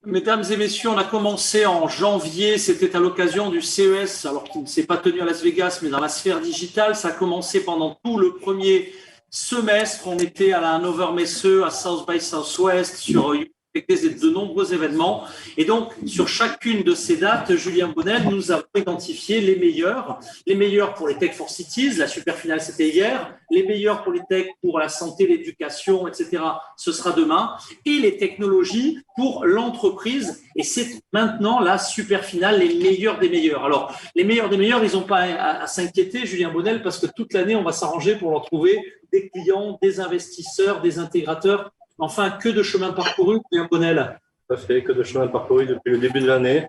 Mesdames et messieurs, on a commencé en janvier, c'était à l'occasion du CES, alors qu'il ne s'est pas tenu à Las Vegas, mais dans la sphère digitale. Ça a commencé pendant tout le premier semestre. On était à la Hannover Messe, à South by Southwest, sur de nombreux événements. Et donc, sur chacune de ces dates, Julien Bonnel, nous avons identifié les meilleurs pour les Tech for Cities, la super finale c'était hier, les meilleurs pour les tech pour la santé, l'éducation, etc. Ce sera demain, et les technologies pour l'entreprise. Et c'est maintenant la super finale, les meilleurs des meilleurs. Alors, les meilleurs des meilleurs, ils n'ont pas à s'inquiéter, Julien Bonnel, parce que toute l'année, on va s'arranger pour leur trouver des clients, des investisseurs, des intégrateurs. Enfin, que de chemin parcouru, Julien Bonnel. Ça fait que de chemin parcouru depuis le début de l'année.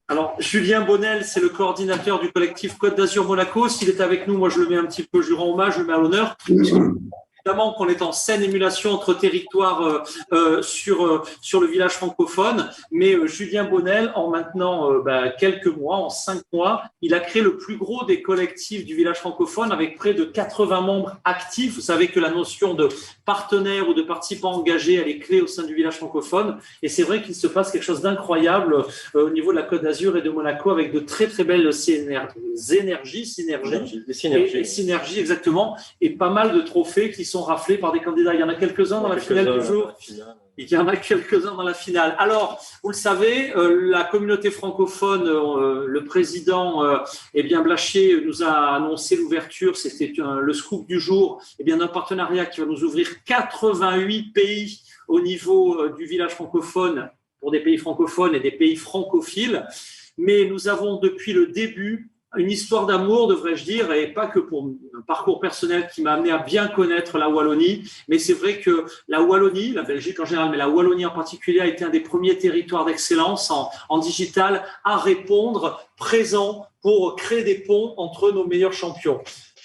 Alors, Julien Bonnel, c'est le coordinateur du collectif Côte d'Azur Monaco. S'il est avec nous, moi, je le mets un petit peu, je lui rends hommage, je le mets à l'honneur. Évidemment qu'on est en saine émulation entre territoires sur le village francophone, mais Julien Bonnel, en maintenant quelques mois, en 5 mois, il a créé le plus gros des collectifs du village francophone avec près de 80 membres actifs. Vous savez que la notion de partenaire ou de participant engagé, elle est clé au sein du village francophone, et c'est vrai qu'il se passe quelque chose d'incroyable au niveau de la Côte d'Azur et de Monaco avec de très très belles synergies exactement, et pas mal de trophées qui sont raflés par des candidats. Il y en a quelques-uns dans la finale du jour. Il y en a quelques-uns dans la finale. Alors, vous le savez, la communauté francophone, le président Blachier nous a annoncé l'ouverture, c'était le scoop du jour, d'un partenariat qui va nous ouvrir 88 pays au niveau du village francophone, pour des pays francophones et des pays francophiles. Mais nous avons depuis le début une histoire d'amour, devrais-je dire, et pas que pour un parcours personnel qui m'a amené à bien connaître la Wallonie, mais c'est vrai que la Wallonie, la Belgique en général, mais la Wallonie en particulier a été un des premiers territoires d'excellence en digital à répondre présent pour créer des ponts entre nos meilleurs champions.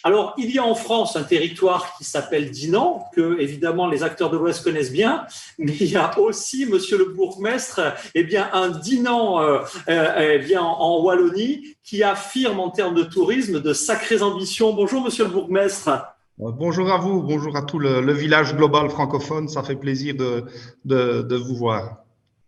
Alors, il y a en France un territoire qui s'appelle Dinan, que évidemment les acteurs de l'Ouest connaissent bien, mais il y a aussi, monsieur le bourgmestre, un Dinan en Wallonie qui affirme en termes de tourisme de sacrées ambitions. Bonjour, monsieur le bourgmestre. Bonjour à vous, bonjour à tout le village global francophone, ça fait plaisir de vous voir.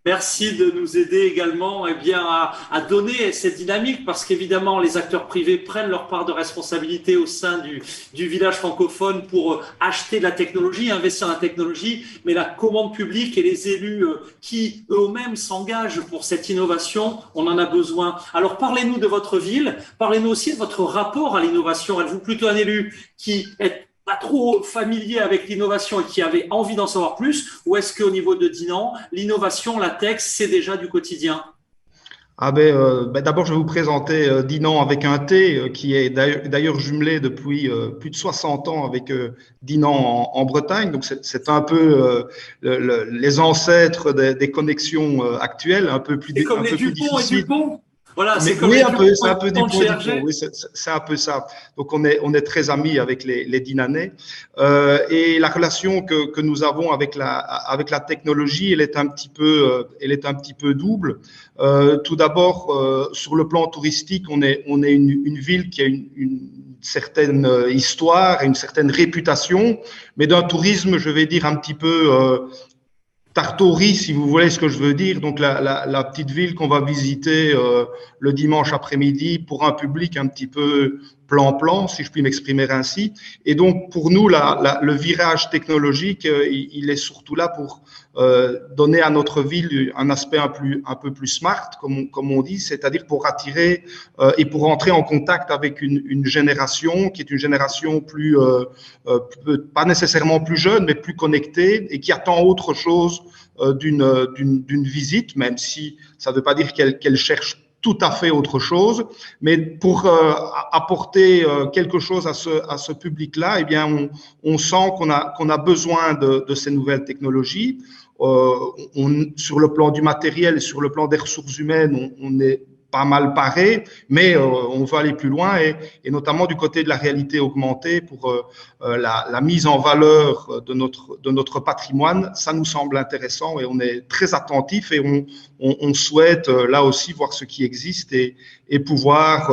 Merci de nous aider également à donner cette dynamique, parce qu'évidemment les acteurs privés prennent leur part de responsabilité au sein du village francophone pour acheter de la technologie, investir dans la technologie, mais la commande publique et les élus qui eux-mêmes s'engagent pour cette innovation, on en a besoin. Alors parlez-nous de votre ville, parlez-nous aussi de votre rapport à l'innovation. Êtes-vous plutôt un élu qui est pas trop familier avec l'innovation et qui avait envie d'en savoir plus, ou est-ce qu'au niveau de Dinan, l'innovation, la tech, c'est déjà du quotidien? D'abord, je vais vous présenter Dinan avec un T, qui est d'ailleurs jumelé depuis plus de 60 ans avec Dinan en Bretagne. Donc, c'est un peu les ancêtres des connexions actuelles, un peu plus difficiles. C'est comme les Dupont et Dupont. Voilà, c'est comme oui, c'est un peu Dupont. Oui, c'est un peu ça. Donc, on est très amis avec les Dinanais. Et la relation que nous avons avec la technologie, elle est un petit peu double. Tout d'abord, sur le plan touristique, on est une ville qui a une certaine histoire et une certaine réputation, mais d'un tourisme, je vais dire, un petit peu Tartori, si vous voyez ce que je veux dire, donc la petite ville qu'on va visiter le dimanche après-midi pour un public un petit peu plan-plan, si je puis m'exprimer ainsi. Et donc, pour nous, le virage technologique, il est surtout là pour donner à notre ville un aspect un peu plus smart, comme on dit, c'est-à-dire pour attirer et pour entrer en contact avec une génération qui est une génération plus, pas nécessairement plus jeune, mais plus connectée et qui attend autre chose d'une visite, même si ça ne veut pas dire qu'elle cherche tout à fait autre chose, mais pour apporter quelque chose à ce public-là, on sent qu'on a besoin de ces nouvelles technologies. Sur le plan du matériel et sur le plan des ressources humaines, on est pas mal paré, mais on veut aller plus loin et notamment du côté de la réalité augmentée pour la mise en valeur de notre patrimoine. Ça nous semble intéressant et on est très attentif et on souhaite là aussi voir ce qui existe et pouvoir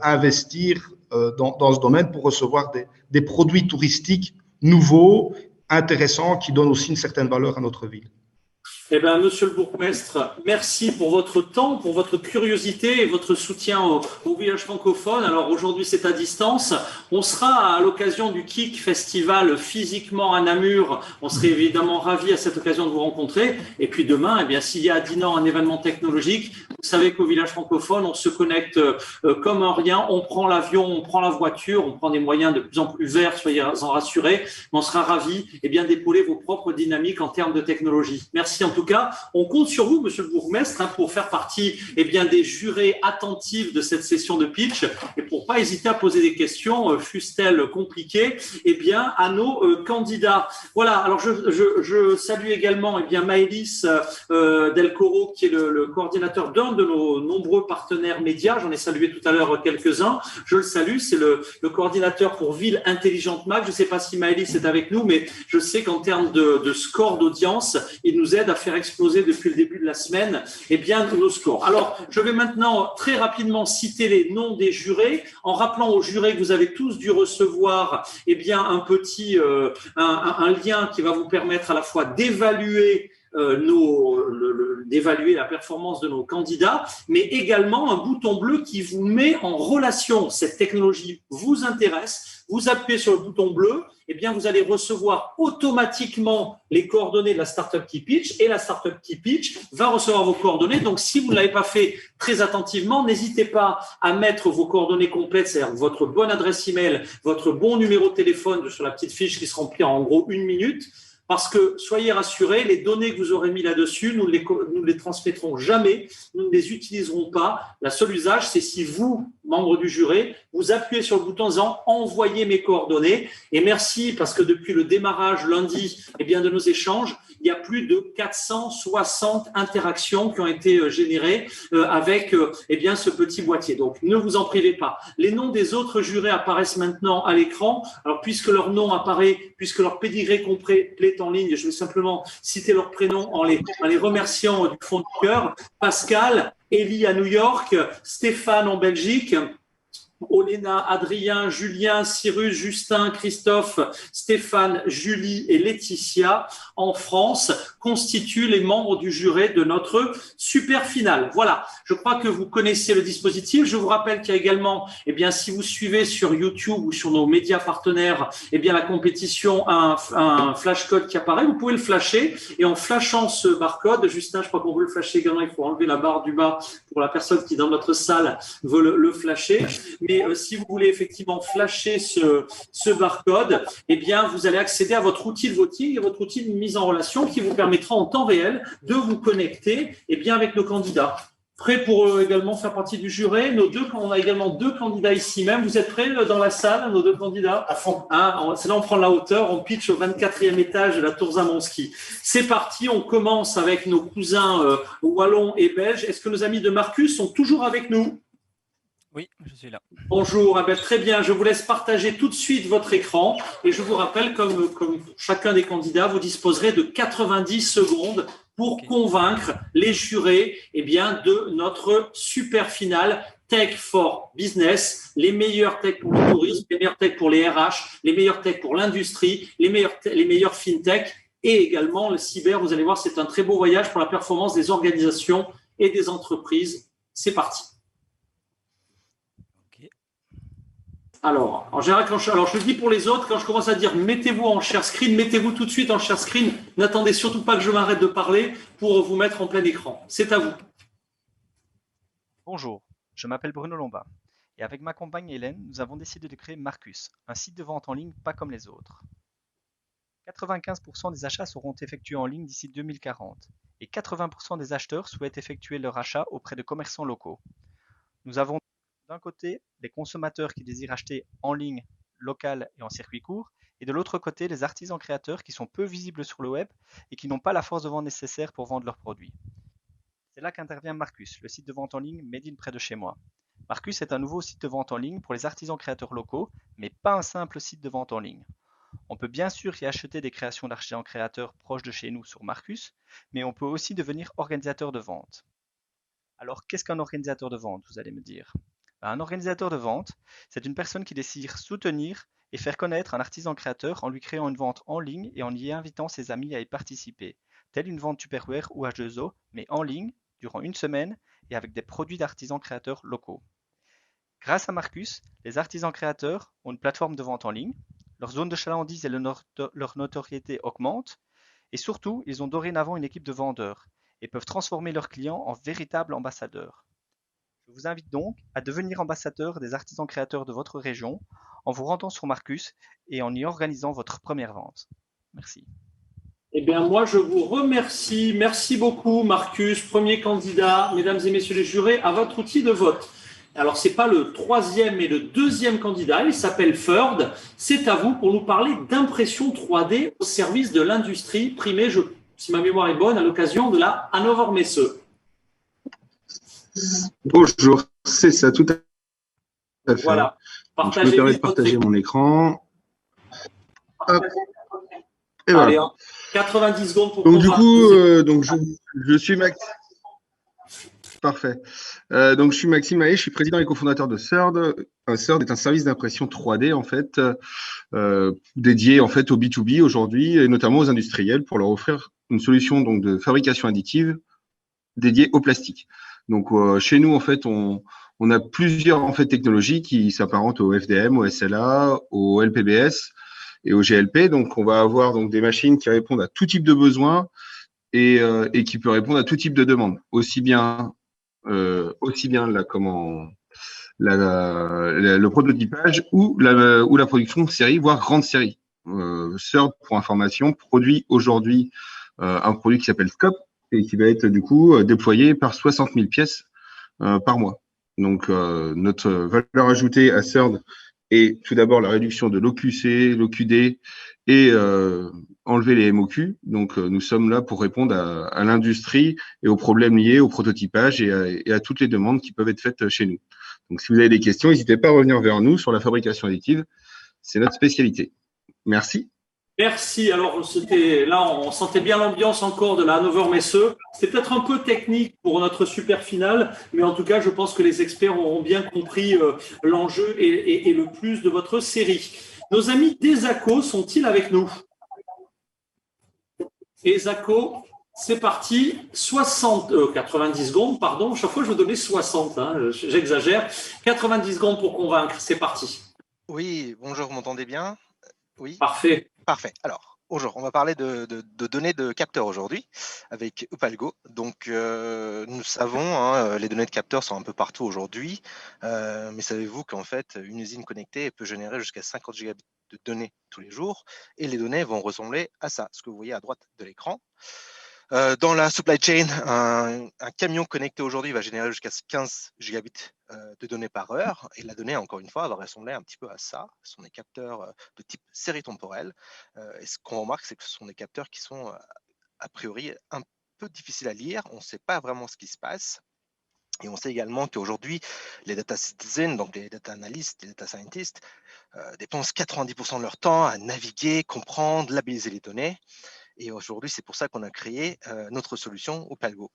investir dans ce domaine pour recevoir des produits touristiques nouveaux, intéressants, qui donnent aussi une certaine valeur à notre ville. Eh bien, monsieur le bourgmestre, merci pour votre temps, pour votre curiosité et votre soutien au village francophone. Alors aujourd'hui, c'est à distance. On sera à l'occasion du KIC Festival physiquement à Namur. On serait évidemment ravis à cette occasion de vous rencontrer. Et puis demain, eh bien, s'il y a à Dinan un événement technologique, vous savez qu'au village francophone, on se connecte comme un rien. On prend l'avion, on prend la voiture, on prend des moyens de plus en plus verts, soyez-en rassurés. Mais on sera ravis d'épauler vos propres dynamiques en termes de technologie. Merci en tout cas. On compte sur vous, monsieur le bourgmestre, pour faire partie des jurés attentifs de cette session de pitch et pour pas hésiter à poser des questions, fussent-elles compliquées, à nos candidats. Voilà. Alors je salue également Maëlys Del Coro, qui est le coordinateur d'un de nos nombreux partenaires médias. J'en ai salué tout à l'heure quelques-uns. Je le salue. C'est le coordinateur pour Ville Intelligente Mac. Je ne sais pas si Maëlys est avec nous, mais je sais qu'en termes de score d'audience, il nous aide à faire exploser depuis le début de la semaine nos scores. Alors, je vais maintenant très rapidement citer les noms des jurés, en rappelant aux jurés que vous avez tous dû recevoir un petit un lien qui va vous permettre à la fois d'évaluer d'évaluer la performance de nos candidats, mais également un bouton bleu qui vous met en relation. Cette technologie vous intéresse, vous appuyez sur le bouton bleu, vous allez recevoir automatiquement les coordonnées de la Startup Key Pitch et la Startup Key Pitch va recevoir vos coordonnées. Donc, si vous ne l'avez pas fait très attentivement, n'hésitez pas à mettre vos coordonnées complètes, c'est-à-dire votre bonne adresse email, votre bon numéro de téléphone sur la petite fiche qui se remplit en gros 1 minute. Parce que, soyez rassurés, les données que vous aurez mis là-dessus, nous ne les transmettrons jamais, nous ne les utiliserons pas. La seule usage, c'est si vous, membre du jury, vous appuyez sur le bouton en disant « Envoyez mes coordonnées ». Et merci, parce que depuis le démarrage lundi de nos échanges, il y a plus de 460 interactions qui ont été générées avec ce petit boîtier. Donc, ne vous en privez pas. Les noms des autres jurés apparaissent maintenant à l'écran. Alors, puisque leur nom apparaît, puisque leur pédigré complet est en ligne, je vais simplement citer leurs prénoms en les remerciant du fond du cœur. Pascal, Élie à New York, Stéphane en Belgique, Olena, Adrien, Julien, Cyrus, Justin, Christophe, Stéphane, Julie et Laetitia en France constituent les membres du jury de notre super finale. Voilà, je crois que vous connaissez le dispositif. Je vous rappelle qu'il y a également, si vous suivez sur YouTube ou sur nos médias partenaires, la compétition, un flash code qui apparaît. Vous pouvez le flasher et en flashant ce barcode, Justin, je crois qu'on veut le flasher également, il faut enlever la barre du bas pour la personne qui dans notre salle veut le flasher. Mais si vous voulez effectivement flasher ce barcode, vous allez accéder à votre outil de voting et votre outil de mise en relation qui vous permettra en temps réel de vous connecter avec nos candidats. Prêts pour également faire partie du jury. On a également 2 candidats ici même. Vous êtes prêts dans la salle, nos 2 candidats? À fond. C'est là on prend la hauteur, on pitch au 24e étage de la Tour Zamonski. C'est parti, on commence avec nos cousins wallons et belges. Est-ce que nos amis de Marcus sont toujours avec nous? Oui, je suis là. Bonjour, très bien. Je vous laisse partager tout de suite votre écran et je vous rappelle, comme chacun des candidats, vous disposerez de 90 secondes pour convaincre les jurés de notre super finale Tech for Business, les meilleures tech pour le tourisme, les meilleures tech pour les RH, les meilleures tech pour l'industrie, les meilleures fintech et également le cyber. Vous allez voir, c'est un très beau voyage pour la performance des organisations et des entreprises. C'est parti. Alors, en général, je le dis pour les autres, quand je commence à dire mettez-vous en share screen, mettez-vous tout de suite en share screen. N'attendez surtout pas que je m'arrête de parler pour vous mettre en plein écran. C'est à vous. Bonjour, je m'appelle Bruno Lomba et avec ma compagne Hélène, nous avons décidé de créer Marcus, un site de vente en ligne pas comme les autres. 95% des achats seront effectués en ligne d'ici 2040 et 80% des acheteurs souhaitent effectuer leur achat auprès de commerçants locaux. Nous avons d'un côté les consommateurs qui désirent acheter en ligne, local et en circuit court, et de l'autre côté les artisans créateurs qui sont peu visibles sur le web et qui n'ont pas la force de vente nécessaire pour vendre leurs produits. C'est là qu'intervient Marcus, le site de vente en ligne made in près de chez moi. Marcus est un nouveau site de vente en ligne pour les artisans créateurs locaux, mais pas un simple site de vente en ligne. On peut bien sûr y acheter des créations d'artisans créateurs proches de chez nous sur Marcus, mais on peut aussi devenir organisateur de vente. Alors qu'est-ce qu'un organisateur de vente, vous allez me dire ? Un organisateur de vente, c'est une personne qui décide soutenir et faire connaître un artisan créateur en lui créant une vente en ligne et en y invitant ses amis à y participer, telle une vente Tupperware ou H2O, mais en ligne, durant une semaine, et avec des produits d'artisans créateurs locaux. Grâce à Marcus, les artisans créateurs ont une plateforme de vente en ligne, leur zone de chalandise et leur notoriété augmentent, et surtout, ils ont dorénavant une équipe de vendeurs et peuvent transformer leurs clients en véritables ambassadeurs. Je vous invite donc à devenir ambassadeur des artisans créateurs de votre région en vous rendant sur Marcus et en y organisant votre première vente. Merci. Eh bien, moi, je vous remercie. Merci beaucoup, Marcus, premier candidat, mesdames et messieurs les jurés, à votre outil de vote. Alors, ce n'est pas le troisième et le deuxième candidat, il s'appelle Ferd. C'est à vous pour nous parler d'impression 3D au service de l'industrie, primée, si ma mémoire est bonne, à l'occasion de la Hannover Messe. Bonjour, c'est ça, tout à fait. Voilà. Donc, je me permets de partager mon écran. Hop. Et allez, voilà. 90 secondes pour donc, du coup, je suis Maxime. Parfait. Donc, je suis Maxime Maé, je suis président et cofondateur de Third. Third est un service d'impression 3D, en fait, dédié en fait au B2B aujourd'hui, et notamment aux industriels, pour leur offrir une solution donc, de fabrication additive dédiée au plastique. Donc, chez nous, en fait, on a plusieurs en fait, technologies qui s'apparentent au FDM, au SLA, au LPBS et au GLP. Donc, on va avoir donc, des machines qui répondent à tout type de besoins et qui peuvent répondre à tout type de demandes, aussi bien le prototypage ou la production de série, voire grande série. Third, pour information, produit aujourd'hui un produit qui s'appelle Scope et qui va être du coup déployé par 60 000 pièces par mois. Donc, notre valeur ajoutée à Third est tout d'abord la réduction de l'OQC, l'OQD et enlever les MOQ. Donc, nous sommes là pour répondre à l'industrie et aux problèmes liés au prototypage et à toutes les demandes qui peuvent être faites chez nous. Donc, si vous avez des questions, n'hésitez pas à revenir vers nous sur la fabrication additive. C'est notre spécialité. Merci. Merci. Alors, là, on sentait bien l'ambiance encore de la Hannover Messe. C'est peut-être un peu technique pour notre super finale, mais en tout cas, je pense que les experts auront bien compris l'enjeu et le plus de votre série. Nos amis d'Esaco sont-ils avec nous? Esaco, c'est parti. 90 secondes, pardon. Chaque fois, je vous donnais 60. J'exagère. 90 secondes pour convaincre. C'est parti. Oui, bonjour, vous m'entendez bien? Oui. Parfait. Parfait. Alors, bonjour, on va parler de données de capteurs aujourd'hui avec Upalgo. Donc, nous savons, les données de capteurs sont un peu partout aujourd'hui, mais savez-vous qu'en fait, une usine connectée peut générer jusqu'à 50 gigabits de données tous les jours et les données vont ressembler à ça, ce que vous voyez à droite de l'écran. Dans la supply chain, un camion connecté aujourd'hui va générer jusqu'à 15 gigabits de données par heure. Et la donnée, encore une fois, va ressembler un petit peu à ça. Ce sont des capteurs de type série temporelle. Et ce qu'on remarque, c'est que ce sont des capteurs qui sont a priori un peu difficiles à lire. On ne sait pas vraiment ce qui se passe. Et on sait également qu'aujourd'hui, les data citizens, donc les data analysts, les data scientists, dépensent 90% de leur temps à naviguer, comprendre, labelliser les données. Et aujourd'hui, c'est pour ça qu'on a créé notre solution Upalgo.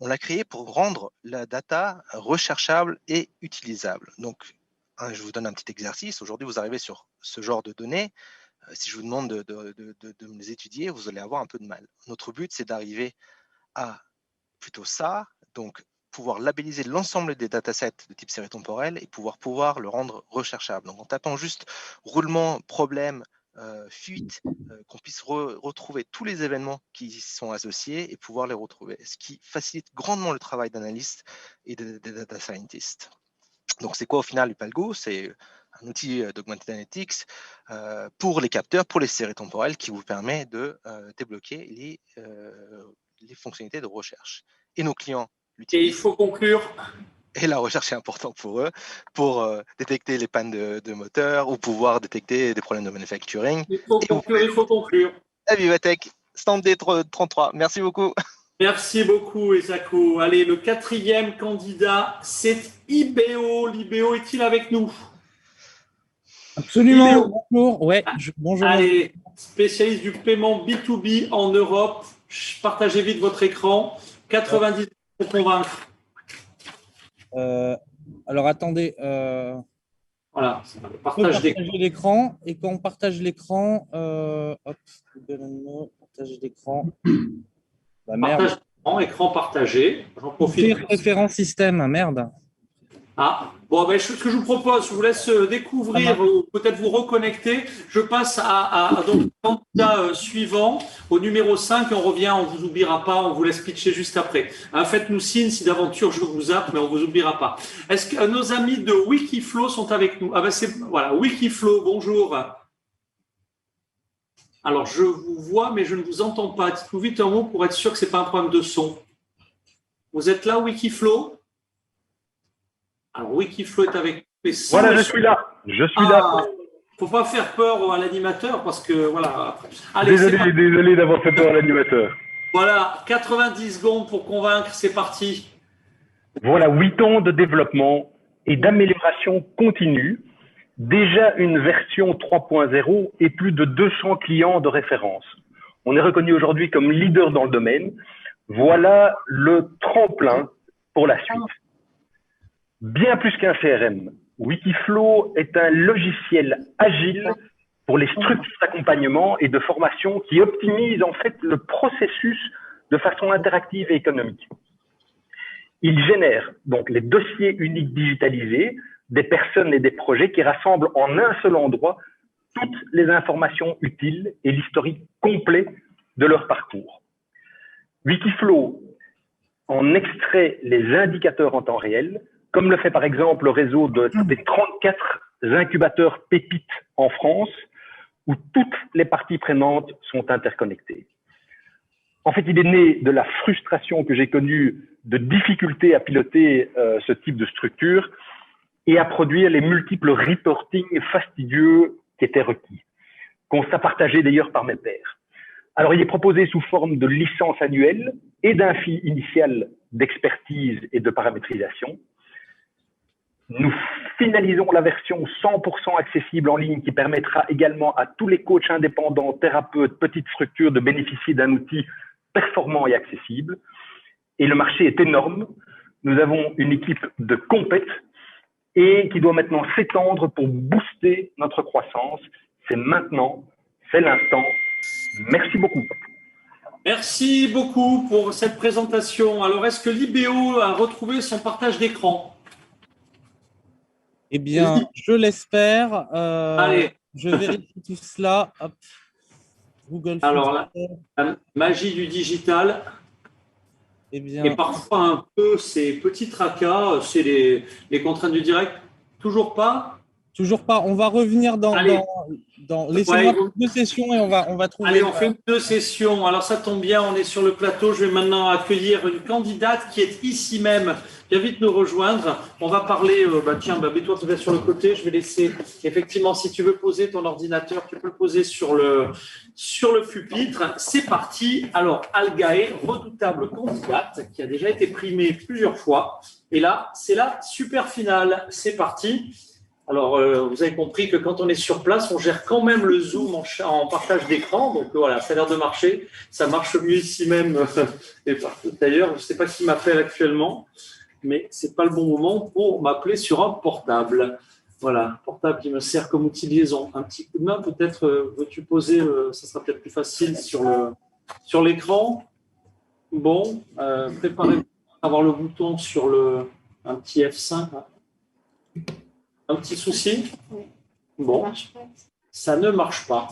On l'a créé pour rendre la data recherchable et utilisable. Donc, je vous donne un petit exercice. Aujourd'hui, vous arrivez sur ce genre de données. Si je vous demande de me les étudier, vous allez avoir un peu de mal. Notre but, c'est d'arriver à plutôt ça, donc pouvoir labelliser l'ensemble des datasets de type série temporelle et pouvoir le rendre recherchable. Donc, en tapant juste roulement, problème, fuite, qu'on puisse retrouver tous les événements qui y sont associés et pouvoir les retrouver, ce qui facilite grandement le travail d'analystes et des data scientists. Donc, c'est quoi au final Upalgo? C'est un outil d'augmented analytics pour les capteurs, pour les séries temporelles, qui vous permet de débloquer les fonctionnalités de recherche. Et nos clients l'utilisent. Et il faut conclure. Et la recherche est importante pour eux, pour détecter les pannes de moteur ou pouvoir détecter des problèmes de manufacturing. Il faut conclure. À Vivatech, stand D33. Merci beaucoup. Merci beaucoup, Esaco. Allez, le quatrième candidat, c'est IBEO. L'IBEO est-il avec nous? Absolument. IBEO. Bonjour. Ouais, bonjour. Allez, spécialiste du paiement B2B en Europe. Partagez vite votre écran. 90 pour convaincre. Alors, attendez. Voilà, partager l'écran. Et quand on partage l'écran, hop, partager l'écran. Bah, merde. Partage d'écran, écran partagé. J'en profite. Ouvrir référent système, merde. Ah, bon, ben, ce que je vous propose, je vous laisse découvrir ou peut-être vous reconnecter. Je passe donc, le candidat suivant, au numéro 5, et on revient, on ne vous oubliera pas, on vous laisse pitcher juste après. Hein, faites-nous signe si d'aventure je vous zappe, mais on ne vous oubliera pas. Est-ce que nos amis de Wikiflow sont avec nous? Ah ben voilà, Wikiflow, bonjour. Alors, je vous vois, mais je ne vous entends pas. Dites-nous vite un mot pour être sûr que ce n'est pas un problème de son. Vous êtes là, Wikiflow? Alors, Wikiflow est avec nous. Voilà, je suis là. Je suis là. Il ne faut pas faire peur à l'animateur parce que, voilà. Allez, Désolé d'avoir fait peur à l'animateur. Voilà, 90 secondes pour convaincre, c'est parti. Voilà, 8 ans de développement et d'amélioration continue. Déjà une version 3.0 et plus de 200 clients de référence. On est reconnu aujourd'hui comme leader dans le domaine. Voilà le tremplin pour la suite. Bien plus qu'un CRM, Wikiflow est un logiciel agile pour les structures d'accompagnement et de formation qui optimise en fait le processus de façon interactive et économique. Il génère donc les dossiers uniques digitalisés des personnes et des projets qui rassemblent en un seul endroit toutes les informations utiles et l'historique complet de leur parcours. Wikiflow en extrait les indicateurs en temps réel, comme le fait par exemple le réseau des 34 incubateurs pépites en France, où toutes les parties prenantes sont interconnectées. En fait, il est né de la frustration que j'ai connue de difficultés à piloter ce type de structure et à produire les multiples reportings fastidieux qui étaient requis, constat partagé d'ailleurs par mes pairs. Alors, il est proposé sous forme de licence annuelle et d'un fee initial d'expertise et de paramétrisation. Nous finalisons la version 100% accessible en ligne qui permettra également à tous les coachs indépendants, thérapeutes, petites structures de bénéficier d'un outil performant et accessible. Et le marché est énorme. Nous avons une équipe de compètes et qui doit maintenant s'étendre pour booster notre croissance. C'est maintenant, c'est l'instant. Merci beaucoup. Merci beaucoup pour cette présentation. Alors, est-ce que l'IBO a retrouvé son partage d'écran? Eh bien, je l'espère. Allez. Je vérifie tout cela. Hop. Google. Alors, la magie du digital. Eh bien, et parfois un peu ces petits tracas, c'est les contraintes du direct. Toujours pas? Toujours pas. On va revenir dans laissez-moi deux sessions et on va trouver. Allez, on fait deux sessions. Alors, ça tombe bien, on est sur le plateau. Je vais maintenant accueillir une candidate qui est ici même. Viens vite nous rejoindre. On va parler. Tiens, mets-toi peut-être sur le côté. Je vais laisser. Effectivement, si tu veux poser ton ordinateur, tu peux le poser sur le pupitre. C'est parti. Alors, Algae, redoutable candidate qui a déjà été primée plusieurs fois. Et là, c'est la super finale. C'est parti. Alors, vous avez compris que quand on est sur place, on gère quand même le Zoom en partage d'écran. Donc, voilà, ça a l'air de marcher. Ça marche mieux ici même. D'ailleurs, je ne sais pas qui m'appelle actuellement, mais ce n'est pas le bon moment pour m'appeler sur un portable. Voilà, portable qui me sert comme outil de liaison. Un petit coup de main, peut-être, veux-tu poser, ça sera peut-être plus facile sur l'écran. Bon, préparez-vous à avoir le bouton sur un petit F5. Là. Un petit souci? Oui. Bon, ça ne marche pas.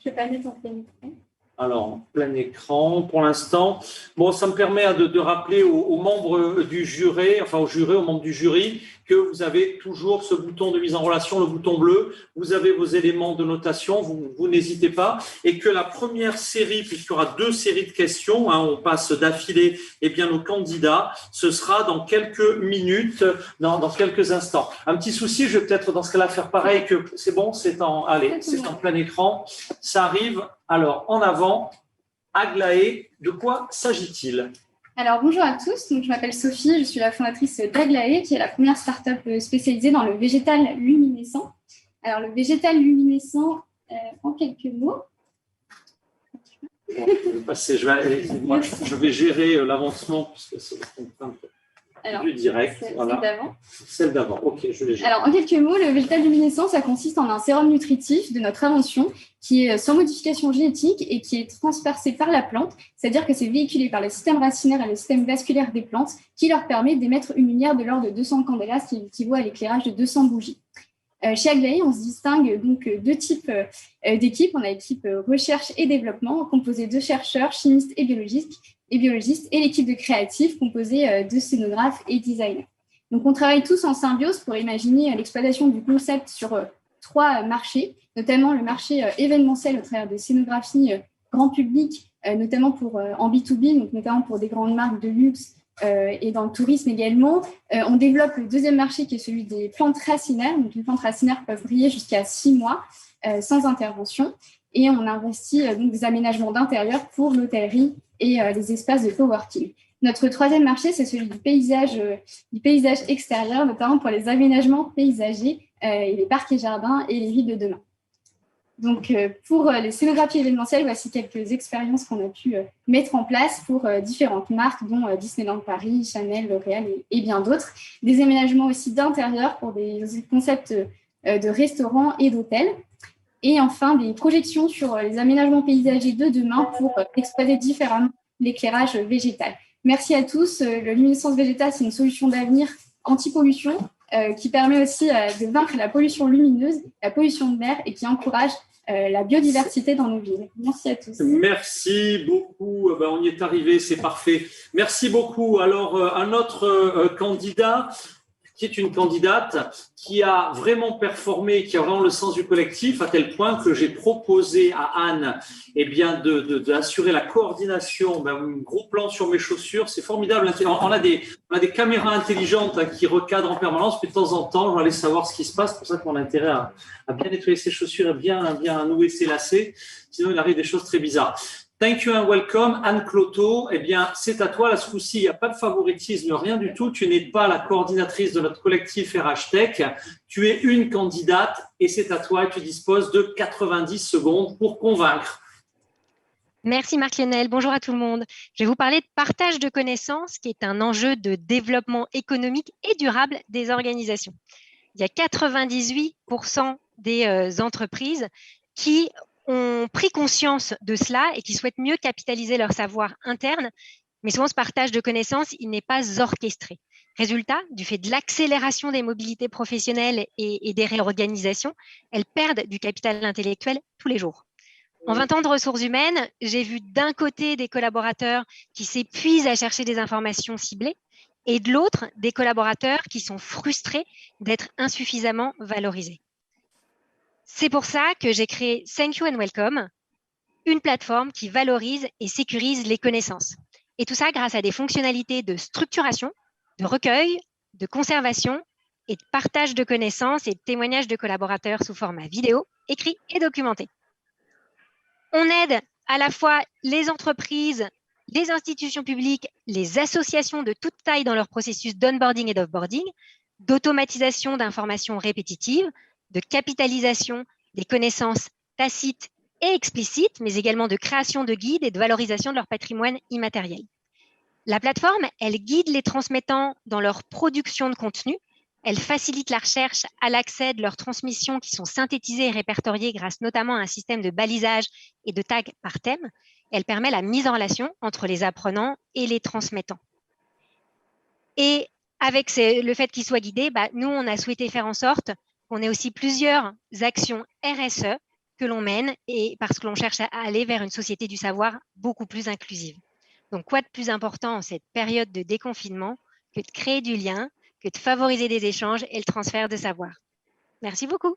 Je vais pas mettre en plein écran. Alors, plein écran pour l'instant. Bon, ça me permet de rappeler aux membres du jury, aux membres du jury, que vous avez toujours ce bouton de mise en relation, le bouton bleu. Vous avez vos éléments de notation, vous n'hésitez pas. Et que la première série, puisqu'il y aura 2 séries de questions, on passe d'affilée, nos candidats, ce sera dans quelques minutes, dans quelques instants. Un petit souci, je vais peut-être dans ce cas-là faire pareil, que c'est bon, c'est en plein écran. Ça arrive. Alors, en avant, Aglaé, de quoi s'agit-il? Alors, bonjour à tous. Donc, je m'appelle Sophie, je suis la fondatrice d'Aglaé, qui est la première start-up spécialisée dans le végétal luminescent. Alors, le végétal luminescent, en quelques mots. Bon, je vais gérer l'avancement, puisque c'est contrainte. Alors, du direct, voilà. Celle d'avant, ok, je l'ai. Alors, en quelques mots, le végétal luminescent, ça consiste en un sérum nutritif de notre invention qui est sans modification génétique et qui est transpercé par la plante, c'est-à-dire que c'est véhiculé par le système racinaire et le système vasculaire des plantes qui leur permet d'émettre une lumière de l'ordre de 200 candela, ce qui équivaut à l'éclairage de 200 bougies. Chez Aglaé, on se distingue donc deux types d'équipes. On a l'équipe recherche et développement, composée de chercheurs, chimistes et biologistes, et l'équipe de créatifs, composée de scénographes et designers. Donc, on travaille tous en symbiose pour imaginer l'exploitation du concept sur 3 marchés, notamment le marché événementiel au travers de scénographies grand public, notamment en B2B, donc notamment pour des grandes marques de luxe, et dans le tourisme également. On développe le deuxième marché qui est celui des plantes racinaires. Donc, les plantes racinaires peuvent briller jusqu'à 6 mois sans intervention. Et on investit donc des aménagements d'intérieur pour l'hôtellerie et les espaces de coworking. Notre troisième marché, c'est celui du paysage extérieur, notamment pour les aménagements paysagers et les parcs et jardins et les villes de demain. Donc, pour les scénographies événementielles, voici quelques expériences qu'on a pu mettre en place pour différentes marques, dont Disneyland Paris, Chanel, L'Oréal et bien d'autres. Des aménagements aussi d'intérieur pour des concepts de restaurants et d'hôtels. Et enfin, des projections sur les aménagements paysagers de demain pour exploiter différemment l'éclairage végétal. Merci à tous. Le luminescence végétale, c'est une solution d'avenir anti-pollution qui permet aussi de vaincre la pollution lumineuse, la pollution de l'air et qui encourage la biodiversité dans nos villes. Merci à tous. Merci beaucoup. On y est arrivé, c'est parfait. Merci beaucoup. Alors, un autre candidat qui est une candidate qui a vraiment performé, qui a vraiment le sens du collectif, à tel point que j'ai proposé à Anne d'assurer la coordination, un gros plan sur mes chaussures. C'est formidable. On a des caméras intelligentes qui recadrent en permanence, puis de temps en temps, on va aller savoir ce qui se passe. C'est pour ça qu'on a intérêt à bien nettoyer ses chaussures et bien nouer ses lacets. Sinon, il arrive des choses très bizarres. Thank you and welcome, Anne Cloteau. C'est à toi. Là, ce coup-ci, il n'y a pas de favoritisme, rien du tout. Tu n'es pas la coordinatrice de notre collectif RH Tech. Tu es une candidate et c'est à toi. Tu disposes de 90 secondes pour convaincre. Merci Marc-Lionel. Bonjour à tout le monde. Je vais vous parler de partage de connaissances, qui est un enjeu de développement économique et durable des organisations. Il y a 98% des entreprises qui ont pris conscience de cela et qui souhaitent mieux capitaliser leur savoir interne, mais souvent ce partage de connaissances, il n'est pas orchestré. Résultat, du fait de l'accélération des mobilités professionnelles et des réorganisations, elles perdent du capital intellectuel tous les jours. En 20 ans de ressources humaines, j'ai vu d'un côté des collaborateurs qui s'épuisent à chercher des informations ciblées et de l'autre, des collaborateurs qui sont frustrés d'être insuffisamment valorisés. C'est pour ça que j'ai créé Thank You and Welcome, une plateforme qui valorise et sécurise les connaissances. Et tout ça grâce à des fonctionnalités de structuration, de recueil, de conservation et de partage de connaissances et de témoignages de collaborateurs sous format vidéo, écrit et documenté. On aide à la fois les entreprises, les institutions publiques, les associations de toute taille dans leur processus d'onboarding et d'offboarding, d'automatisation d'informations répétitives, de capitalisation des connaissances tacites et explicites, mais également de création de guides et de valorisation de leur patrimoine immatériel. La plateforme, elle guide les transmettants dans leur production de contenu, elle facilite la recherche à l'accès de leurs transmissions qui sont synthétisées et répertoriées grâce notamment à un système de balisage et de tags par thème. Elle permet la mise en relation entre les apprenants et les transmettants. Et avec le fait qu'ils soient guidés, nous, on a souhaité faire en sorte qu'on ait aussi plusieurs actions RSE que l'on mène et parce que l'on cherche à aller vers une société du savoir beaucoup plus inclusive. Donc, quoi de plus important en cette période de déconfinement que de créer du lien, que de favoriser des échanges et le transfert de savoir. Merci beaucoup.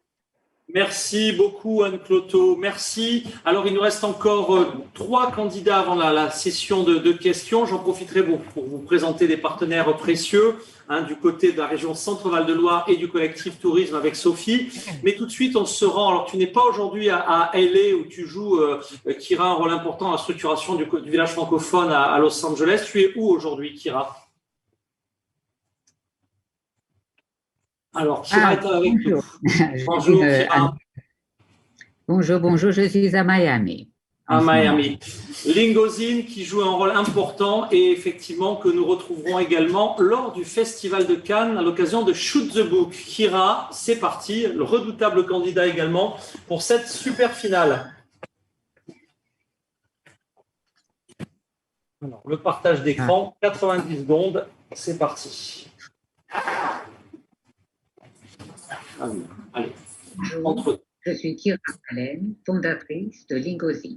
Merci beaucoup Anne Cloteau, merci. Alors il nous reste encore 3 candidats avant la session de questions. J'en profiterai pour vous présenter des partenaires précieux du côté de la région Centre-Val de Loire et du collectif Tourisme avec Sophie. Mais tout de suite on se rend, alors tu n'es pas aujourd'hui à LA où tu joues, Kira, un rôle important dans la structuration du village francophone à Los Angeles. Tu es où aujourd'hui Kira ? Alors, Kira est avec nous. Bonjour, Kira. Bonjour, je suis à Miami. à Miami. Lingozin qui joue un rôle important et effectivement que nous retrouverons également lors du Festival de Cannes à l'occasion de Shoot the Book. Kira, c'est parti, le redoutable candidat également pour cette super finale. Alors, le partage d'écran, 90 secondes, c'est parti. Allez, entre. Je suis Kira Allen, fondatrice de Lingozin.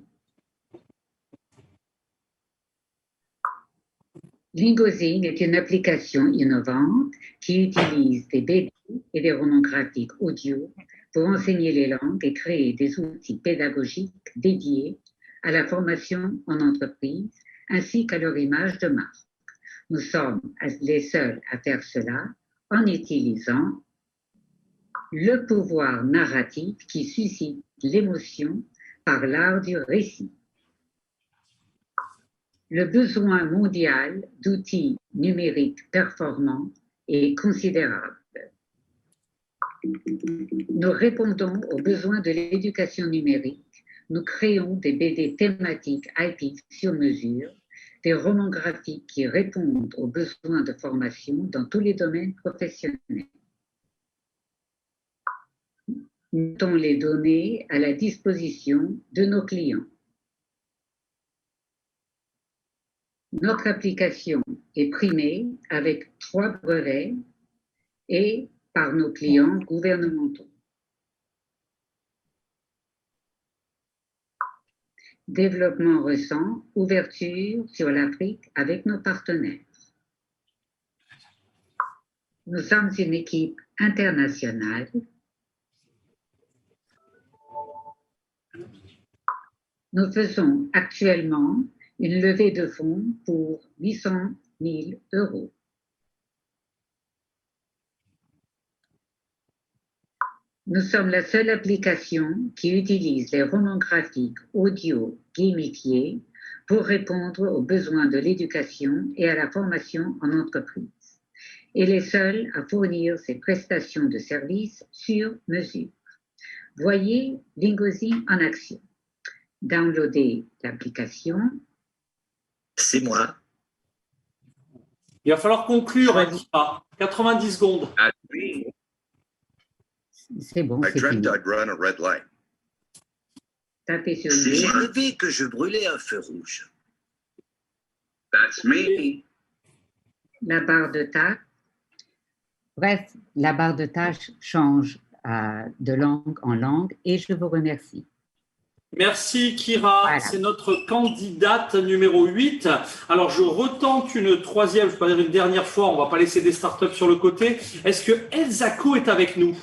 Lingozin est une application innovante qui utilise des BD et des romans graphiques audio pour enseigner les langues et créer des outils pédagogiques dédiés à la formation en entreprise ainsi qu'à leur image de marque. Nous sommes les seuls à faire cela en utilisant le pouvoir narratif qui suscite l'émotion par l'art du récit. Le besoin mondial d'outils numériques performants est considérable. Nous répondons aux besoins de l'éducation numérique. Nous créons des BD thématiques IP sur mesure, des romans graphiques qui répondent aux besoins de formation dans tous les domaines professionnels. Nous mettons les données à la disposition de nos clients. Notre application est primée avec 3 brevets et par nos clients gouvernementaux. Développement récent, ouverture sur l'Afrique avec nos partenaires. Nous sommes une équipe internationale. Nous faisons actuellement une levée de fonds pour 800 000 €. Nous sommes la seule application qui utilise les romans graphiques audio gamifiés pour répondre aux besoins de l'éducation et à la formation en entreprise, et les seuls à fournir ces prestations de services sur mesure. Voyez Lingozin en action. Downloadez l'application. C'est moi. Il va falloir conclure, 90 secondes. C'est bon, I c'est dreamt fini. I'd run a red light. Tapez sur J'ai le rêvé que je brûlais un feu rouge. That's me. La barre de tâche. Bref, la barre de tâche change de langue en langue et je vous remercie. Merci Kira, voilà. C'est notre candidate numéro 8. Alors je retente une troisième, je ne vais pas dire une dernière fois, on ne va pas laisser des startups sur le côté. Est-ce que Elzaco est avec nous?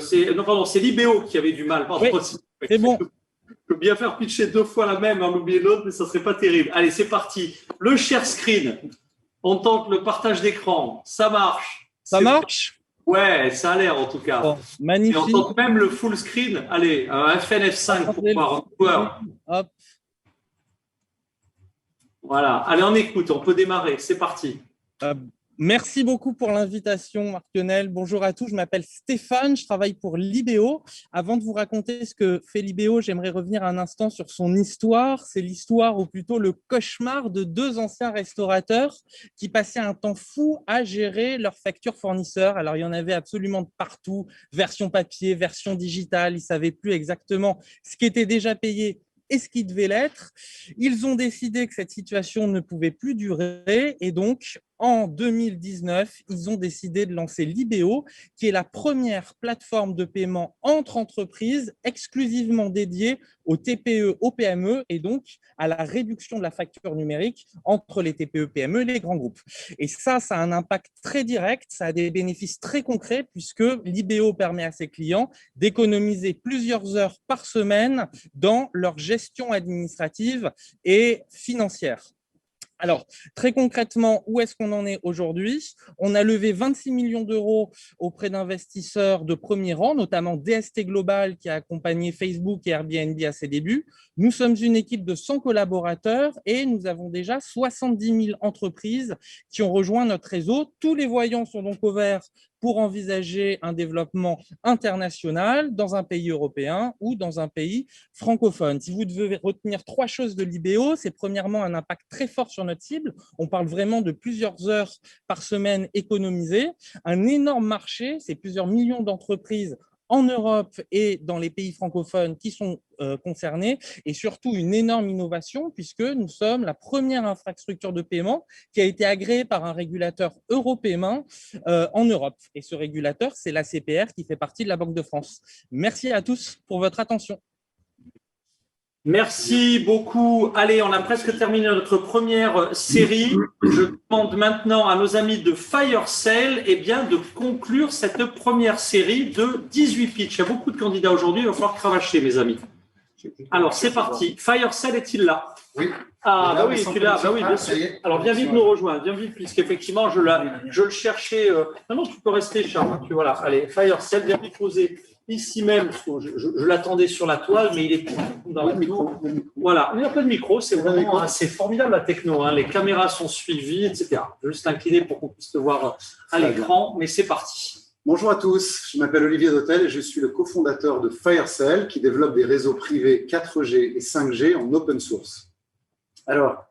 C'est Libéo qui avait du mal. Pardon. Oui, c'est bon. Je peux bien faire pitcher 2 fois la même, en oublier l'autre, mais ça ne serait pas terrible. Allez, c'est parti. Le share screen, on tente le partage d'écran, ça marche. Ça marche? Ouais, ça a l'air en tout cas. Bon, magnifique. Et on tente même le full screen. Allez, un FNF5 pour voir un joueur. Hop. Voilà. Allez, on écoute, on peut démarrer. C'est parti. Merci beaucoup pour l'invitation, Marc-Lionel. Bonjour à tous, je m'appelle Stéphane, je travaille pour Libéo. Avant de vous raconter ce que fait Libéo, j'aimerais revenir un instant sur son histoire. C'est l'histoire, ou plutôt le cauchemar de 2 anciens restaurateurs qui passaient un temps fou à gérer leurs factures fournisseurs. Alors, il y en avait absolument de partout, version papier, version digitale, ils ne savaient plus exactement ce qui était déjà payé et ce qui devait l'être. Ils ont décidé que cette situation ne pouvait plus durer et donc, en 2019, ils ont décidé de lancer Libéo, qui est la première plateforme de paiement entre entreprises exclusivement dédiée aux TPE, aux PME et donc à la réduction de la facture numérique entre les TPE, PME et les grands groupes. Et ça a un impact très direct, ça a des bénéfices très concrets puisque Libéo permet à ses clients d'économiser plusieurs heures par semaine dans leur gestion administrative et financière. Alors, très concrètement, où est-ce qu'on en est aujourd'hui? On a levé 26 millions d'euros auprès d'investisseurs de premier rang, notamment DST Global qui a accompagné Facebook et Airbnb à ses débuts. Nous sommes une équipe de 100 collaborateurs et nous avons déjà 70 000 entreprises qui ont rejoint notre réseau. Tous les voyants sont donc au vert pour envisager un développement international dans un pays européen ou dans un pays francophone. Si vous devez retenir 3 choses de l'IBO, c'est premièrement un impact très fort sur notre cible. On parle vraiment de plusieurs heures par semaine économisées. Un énorme marché, c'est plusieurs millions d'entreprises en Europe et dans les pays francophones qui sont concernés, et surtout une énorme innovation puisque nous sommes la première infrastructure de paiement qui a été agréée par un régulateur européen en Europe. Et ce régulateur, c'est l'ACPR qui fait partie de la Banque de France. Merci à tous pour votre attention. Merci beaucoup. Allez, on a presque terminé notre première série. Je demande maintenant à nos amis de FireSale de conclure cette première série de 18 pitchs. Il y a beaucoup de candidats aujourd'hui, il va falloir cravacher, mes amis. Alors, c'est parti. FireSale est-il là? Oui. Ah, bah oui, tu l'as. Bah oui, bien sûr. Alors, viens vite nous rejoindre. Viens vite, puisqu'effectivement, je le cherchais. Non, tu peux rester, Charles. Voilà. Allez, FireSale, viens vite poser. Ici même, je l'attendais sur la toile, mais il est dans la tour. Voilà, il n'y a pas de micro, c'est vraiment assez formidable la techno. Hein. Les caméras sont suivies, etc. Je vais juste incliner pour qu'on puisse te voir à l'écran, mais c'est parti. Bonjour à tous, je m'appelle Olivier Dautel et je suis le cofondateur de FireSale qui développe des réseaux privés 4G et 5G en open source. Alors,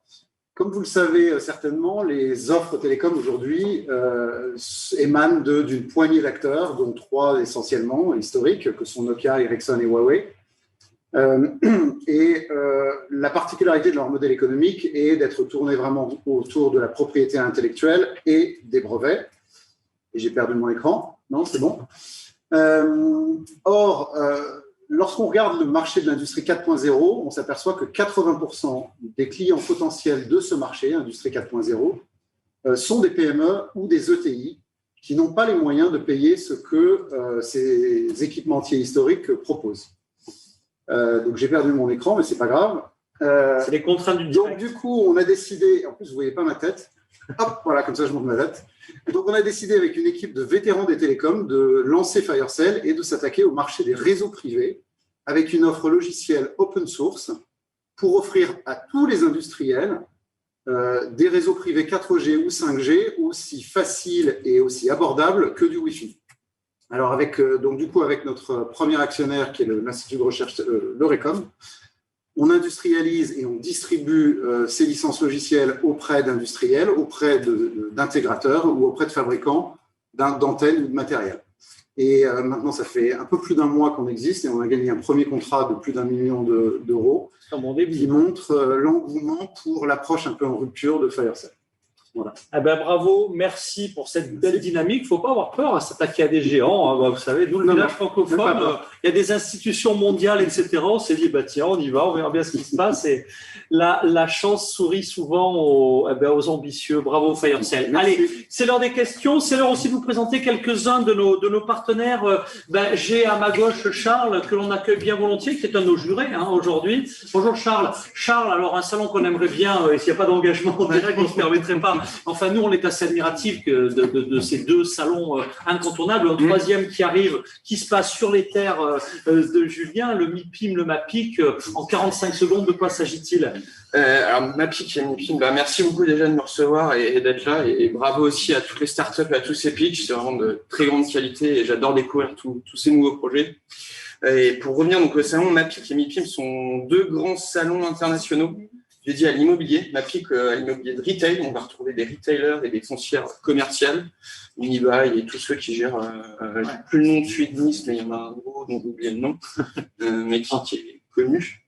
comme vous le savez certainement, les offres télécom aujourd'hui émanent d'une poignée d'acteurs, dont 3 essentiellement historiques, que sont Nokia, Ericsson et Huawei. La particularité de leur modèle économique est d'être tourné vraiment autour de la propriété intellectuelle et des brevets. Et j'ai perdu mon écran. Non, c'est bon. Lorsqu'on regarde le marché de l'industrie 4.0, on s'aperçoit que 80% des clients potentiels de ce marché, industrie 4.0, sont des PME ou des ETI qui n'ont pas les moyens de payer ce que ces équipementiers historiques proposent. Donc, j'ai perdu mon écran, mais ce n'est pas grave. C'est les contraintes du direct. Donc, du coup, on a décidé, en plus, vous ne voyez pas ma tête. Hop, voilà, comme ça, je monte ma tête. Donc, on a décidé avec une équipe de vétérans des télécoms de lancer FireSale et de s'attaquer au marché des réseaux privés avec une offre logicielle open source pour offrir à tous les industriels des réseaux privés 4G ou 5G aussi faciles et aussi abordables que du Wi-Fi. Alors, avec notre premier actionnaire qui est l'Institut de recherche, l'Eurecom, on industrialise et on distribue ces licences logicielles auprès d'industriels, auprès d'intégrateurs ou auprès de fabricants d'antennes ou de matériel. Et maintenant, ça fait un peu plus d'un mois qu'on existe et on a gagné un premier contrat de plus d'1 million d'euros qui montre l'engouement pour l'approche un peu en rupture de FireSale. Voilà. Eh ben, bravo, merci pour cette belle dynamique. Il ne faut pas avoir peur à s'attaquer à des géants. Hein. Vous savez, nous, le village francophone, il y a des institutions mondiales, etc. On s'est dit, tiens, on y va, on verra bien ce qui se passe. Et la chance sourit souvent aux ambitieux. Bravo, FireSale. Allez, c'est l'heure des questions. C'est l'heure aussi de vous présenter quelques-uns de nos partenaires. J'ai à ma gauche Charles, que l'on accueille bien volontiers, qui est un de nos jurés aujourd'hui. Bonjour Charles. Charles, alors un salon qu'on aimerait bien, et s'il n'y a pas d'engagement direct, on ne se permettrait pas. Enfin, nous, on est assez admiratifs de ces 2 salons incontournables. Un troisième qui arrive, qui se passe sur les terres de Julien, le MIPIM, le MAPIC. En 45 secondes, de quoi s'agit-il? Alors, MAPIC et MIPIM, merci beaucoup déjà de me recevoir et d'être là. Et bravo aussi à toutes les startups et à tous ces pitchs. C'est vraiment de très grande qualité et j'adore découvrir tous ces nouveaux projets. Et pour revenir donc, au salon, MAPIC et MIPIM sont 2 grands salons internationaux dédié à l'immobilier, MAPIC à l'immobilier de retail. On va retrouver des retailers et des foncières commerciales, Unibail et tous ceux qui gèrent, plus le nom de suite Nice, mais il y en a un gros dont j'ai oublié le nom, mais qui est connu.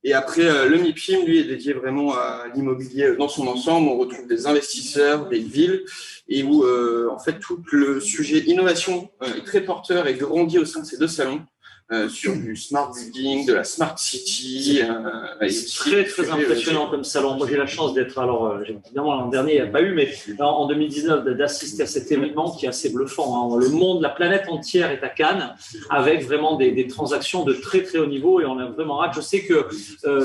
Et après, le MIPIM, lui, est dédié vraiment à l'immobilier dans son ensemble. On retrouve des investisseurs, des villes, et où, en fait, tout le sujet innovation est très porteur et grandit au sein de ces 2 salons. sur du smart building, de la smart city. C'est très impressionnant comme salon. Moi, j'ai la chance d'être, alors évidemment l'an dernier, il n'y a pas eu, mais en 2019, d'assister à cet événement qui est assez bluffant. Hein. Le monde, la planète entière est à Cannes, avec vraiment des transactions de très très haut niveau, et on a vraiment hâte. Je sais que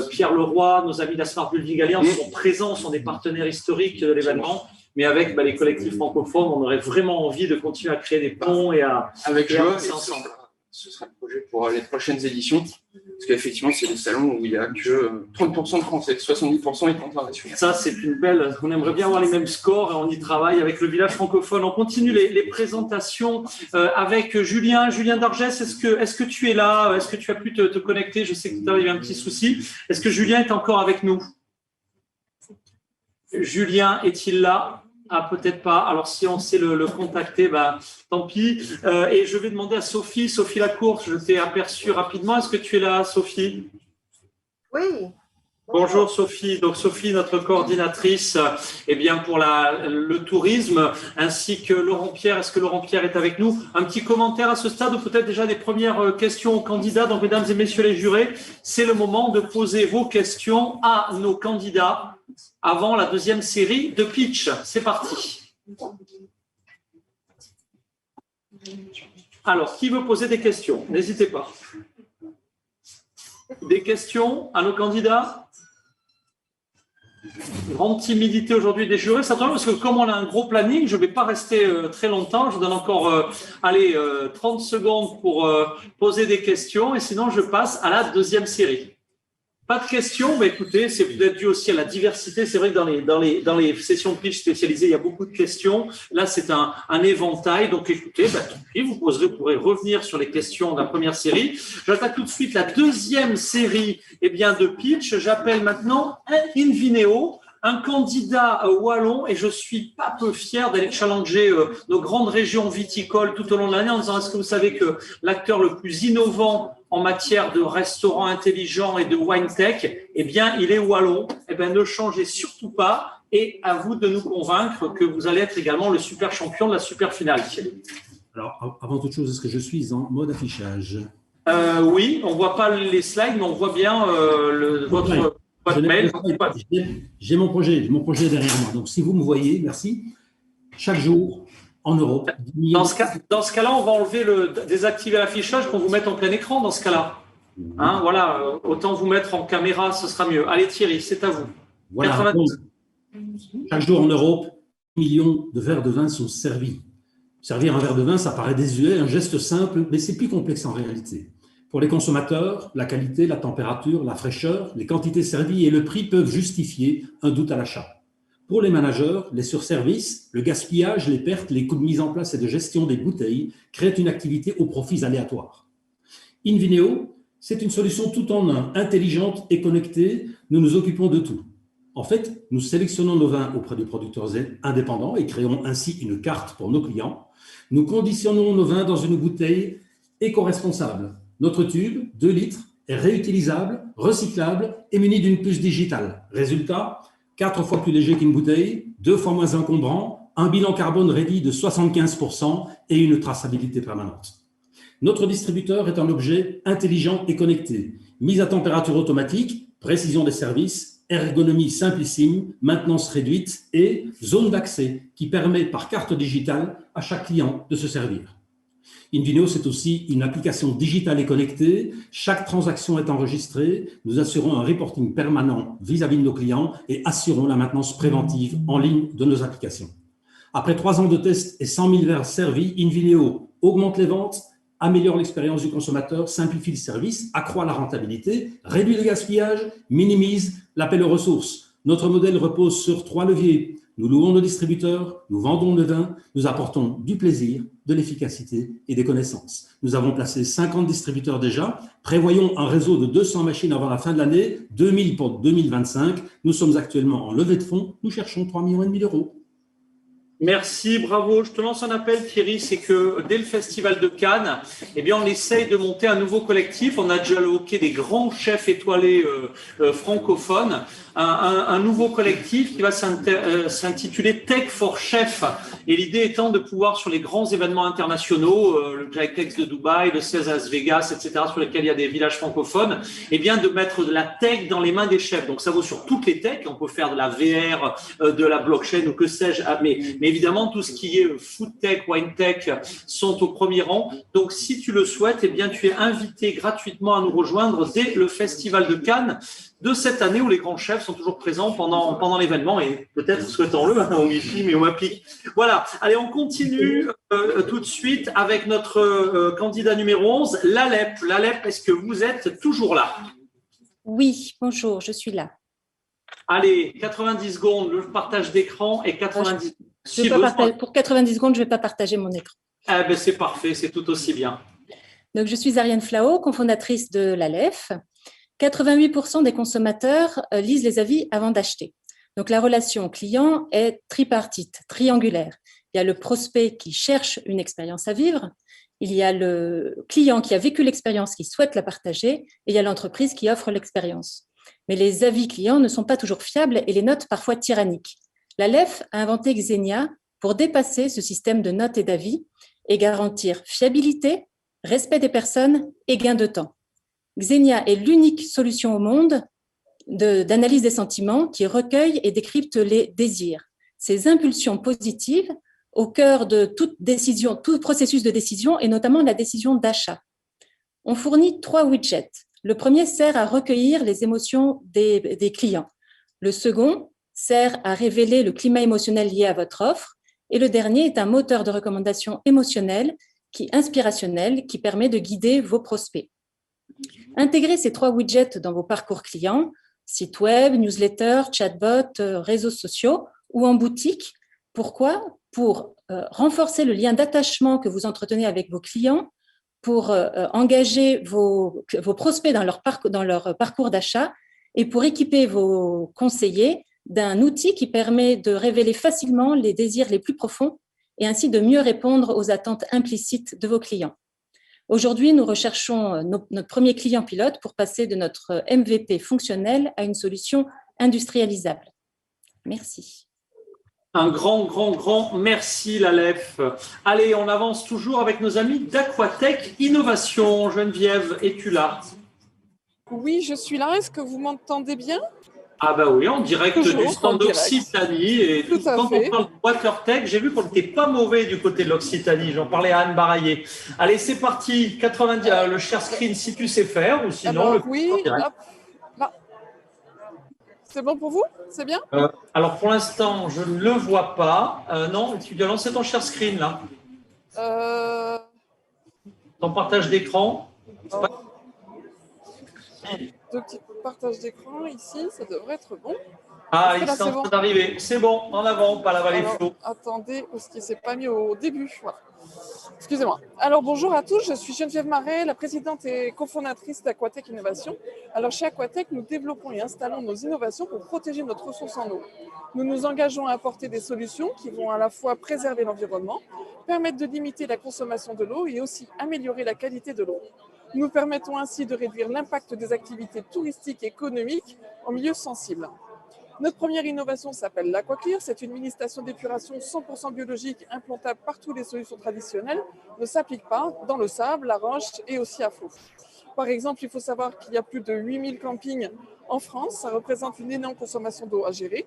Pierre Leroy, nos amis de la Smart Building Alliance sont présents, sont des partenaires historiques de l'événement. Mais avec les collectifs francophones, on aurait vraiment envie de continuer à créer des ponts et à avancer ensemble. Ce sera le projet pour les prochaines éditions. Parce qu'effectivement, c'est des salons où il n'y a que 30% de Français, 70% est international. Ça, c'est une belle. On aimerait bien avoir les mêmes scores et on y travaille avec le village francophone. On continue les présentations avec Julien. Julien Dargès, est-ce que tu es là? Est-ce que tu as pu te connecter? Je sais que tu as eu un petit souci. Est-ce que Julien est encore avec nous? Julien est-il là? Ah, peut-être pas. Alors, si on sait le contacter, tant pis. Et je vais demander à Sophie Lacour, je t'ai aperçue rapidement. Est-ce que tu es là, Sophie? Oui. Bonjour, Sophie. Donc, Sophie, notre coordinatrice pour le tourisme, ainsi que Laurent Pierre. Est-ce que Laurent Pierre est avec nous? Un petit commentaire à ce stade ou peut-être déjà des premières questions aux candidats. Donc, mesdames et messieurs les jurés, c'est le moment de poser vos questions à nos candidats avant la deuxième série de pitch. C'est parti. Alors, qui veut poser des questions? N'hésitez pas. Des questions à nos candidats? Grande timidité aujourd'hui des jurés, ça tombe parce que comme on a un gros planning, je ne vais pas rester très longtemps. Je donne encore 30 secondes pour poser des questions et sinon je passe à la deuxième série. Pas de questions, mais écoutez, c'est peut-être dû aussi à la diversité. C'est vrai que dans les sessions de pitch spécialisées, il y a beaucoup de questions. Là, c'est un éventail. Donc, écoutez, tant pis, vous pourrez revenir sur les questions de la première série. J'attaque tout de suite la deuxième série de pitch. J'appelle maintenant Invineo, un candidat wallon, et je suis pas peu fier d'aller challenger nos grandes régions viticoles tout au long de l'année en disant: est-ce que vous savez que l'acteur le plus innovant en matière de restaurants intelligents et de wine tech, il est wallon. Ne changez surtout pas, et à vous de nous convaincre que vous allez être également le super champion de la super finale. Alors, avant toute chose, est-ce que je suis en mode affichage? Oui, on ne voit pas les slides, mais on voit bien votre mail. J'ai mon projet derrière moi. Donc, si vous me voyez, merci. Chaque jour, en Europe. Dans ce cas-là, on va désactiver l'affichage pour vous mettre en plein écran dans ce cas-là. Hein, voilà, autant vous mettre en caméra, ce sera mieux. Allez Thierry, c'est à vous. Voilà, 92. Chaque jour en Europe, 1 million de verres de vin sont servis. Servir un verre de vin, ça paraît désuet, un geste simple, mais c'est plus complexe en réalité. Pour les consommateurs, la qualité, la température, la fraîcheur, les quantités servies et le prix peuvent justifier un doute à l'achat. Pour les managers, les surservices, le gaspillage, les pertes, les coûts de mise en place et de gestion des bouteilles créent une activité aux profits aléatoires. Invineo, c'est une solution tout en un, intelligente et connectée. Nous nous occupons de tout. En fait, nous sélectionnons nos vins auprès de producteurs indépendants et créons ainsi une carte pour nos clients. Nous conditionnons nos vins dans une bouteille éco-responsable. Notre tube, 2 litres, est réutilisable, recyclable et muni d'une puce digitale. Résultat, 4 fois plus léger qu'une bouteille, 2 fois moins encombrant, un bilan carbone réduit de 75% et une traçabilité permanente. Notre distributeur est un objet intelligent et connecté, mise à température automatique, précision des services, ergonomie simplissime, maintenance réduite et zone d'accès qui permet par carte digitale à chaque client de se servir. Invineo, c'est aussi une application digitale et connectée. Chaque transaction est enregistrée. Nous assurons un reporting permanent vis-à-vis de nos clients et assurons la maintenance préventive en ligne de nos applications. Après 3 ans de tests et 100 000 verres servis, Invineo augmente les ventes, améliore l'expérience du consommateur, simplifie le service, accroît la rentabilité, réduit le gaspillage, minimise l'appel aux ressources. Notre modèle repose sur 3 leviers. Nous louons nos distributeurs, nous vendons le vin, nous apportons du plaisir, de l'efficacité et des connaissances. Nous avons placé 50 distributeurs déjà, prévoyons un réseau de 200 machines avant la fin de l'année, 2000 pour 2025. Nous sommes actuellement en levée de fonds, nous cherchons 3,5 millions d'euros. Merci, bravo. Je te lance un appel, Thierry, c'est que dès le Festival de Cannes, eh bien, on essaye de monter un nouveau collectif. On a déjà le hockey des grands chefs étoilés francophones, un nouveau collectif qui va s'intituler Tech for Chef. Et l'idée étant de pouvoir, sur les grands événements internationaux, le GITEX de Dubaï, le CES à Las Vegas, etc., sur lesquels il y a des villages francophones, eh bien, de mettre de la tech dans les mains des chefs. Donc, ça vaut sur toutes les techs. On peut faire de la VR, de la blockchain ou que sais-je. Mais évidemment, tout ce qui est food tech, wine tech sont au premier rang. Donc, si tu le souhaites, eh bien, tu es invité gratuitement à nous rejoindre dès le Festival de Cannes de cette année où les grands chefs sont toujours présents pendant l'événement et peut-être souhaitons-le au MIPI, mais au MAPIC. Voilà. Allez, on continue tout de suite avec notre candidat numéro 11, l'ALEP. L'ALEP, est-ce que vous êtes toujours là? Oui, bonjour, je suis là. Allez, 90 secondes, le partage d'écran et 90. Pour 90 secondes, je ne vais pas partager mon écran. Ah ben c'est parfait, c'est tout aussi bien. Donc, je suis Ariane Flao, cofondatrice de l'ALEF. 88% des consommateurs lisent les avis avant d'acheter. Donc, la relation client est tripartite, triangulaire. Il y a le prospect qui cherche une expérience à vivre, il y a le client qui a vécu l'expérience, qui souhaite la partager, et il y a l'entreprise qui offre l'expérience. Mais les avis clients ne sont pas toujours fiables et les notes parfois tyranniques. L'ALEF a inventé Xenia pour dépasser ce système de notes et d'avis et garantir fiabilité, respect des personnes et gain de temps. Xenia est l'unique solution au monde d'analyse des sentiments qui recueille et décrypte les désirs. Ces impulsions positives au cœur de toute décision, tout processus de décision et notamment la décision d'achat. On fournit 3 widgets. Le premier sert à recueillir les émotions des clients. Le second sert à révéler le climat émotionnel lié à votre offre. Et le dernier est un moteur de recommandation émotionnelle, inspirationnel, qui permet de guider vos prospects. Intégrez ces 3 widgets dans vos parcours clients, site web, newsletter, chatbot, réseaux sociaux ou en boutique. Pourquoi ? Pour renforcer le lien d'attachement que vous entretenez avec vos clients, pour engager vos prospects dans leur parcours d'achat et pour équiper vos conseillers d'un outil qui permet de révéler facilement les désirs les plus profonds et ainsi de mieux répondre aux attentes implicites de vos clients. Aujourd'hui, nous recherchons notre premier client pilote pour passer de notre MVP fonctionnel à une solution industrialisable. Merci. Un grand merci, l'ALEF. Allez, on avance toujours avec nos amis d'Aquatech Innovation. Geneviève, es-tu là? Oui, je suis là. Est-ce que vous m'entendez bien? Ah bah oui, en direct du stand d'Occitanie. Et quand on parle de WaterTech, j'ai vu qu'on n'était pas mauvais du côté de l'Occitanie. J'en parlais à Anne Baraillé. Allez, c'est parti. 90, le share screen si tu sais faire, ou sinon… Alors, oui, hop, là. C'est bon pour vous? C'est bien? Alors, pour l'instant, je ne le vois pas. Non, tu dois lancer ton share screen, là. Ton partage d'écran. Deux petits partages d'écran ici, ça devrait être bon. Ah, il est en train d'arriver. C'est bon, en avant, pas la vallée flow. Attendez, parce qu'il ne s'est pas mis au début. Voilà. Excusez-moi. Alors, bonjour à tous, je suis Geneviève Marais, la présidente et cofondatrice d'Aquatech Innovation. Alors, chez Aquatech, nous développons et installons nos innovations pour protéger notre ressource en eau. Nous nous engageons à apporter des solutions qui vont à la fois préserver l'environnement, permettre de limiter la consommation de l'eau et aussi améliorer la qualité de l'eau. Nous permettons ainsi de réduire l'impact des activités touristiques et économiques en milieu sensible. Notre première innovation s'appelle l'AquaClear. C'est une mini-station d'épuration 100% biologique implantable partout. Les solutions traditionnelles ne s'appliquent pas dans le sable, la roche et aussi à flot. Par exemple, il faut savoir qu'il y a plus de 8000 campings en France. Ça représente une énorme consommation d'eau à gérer.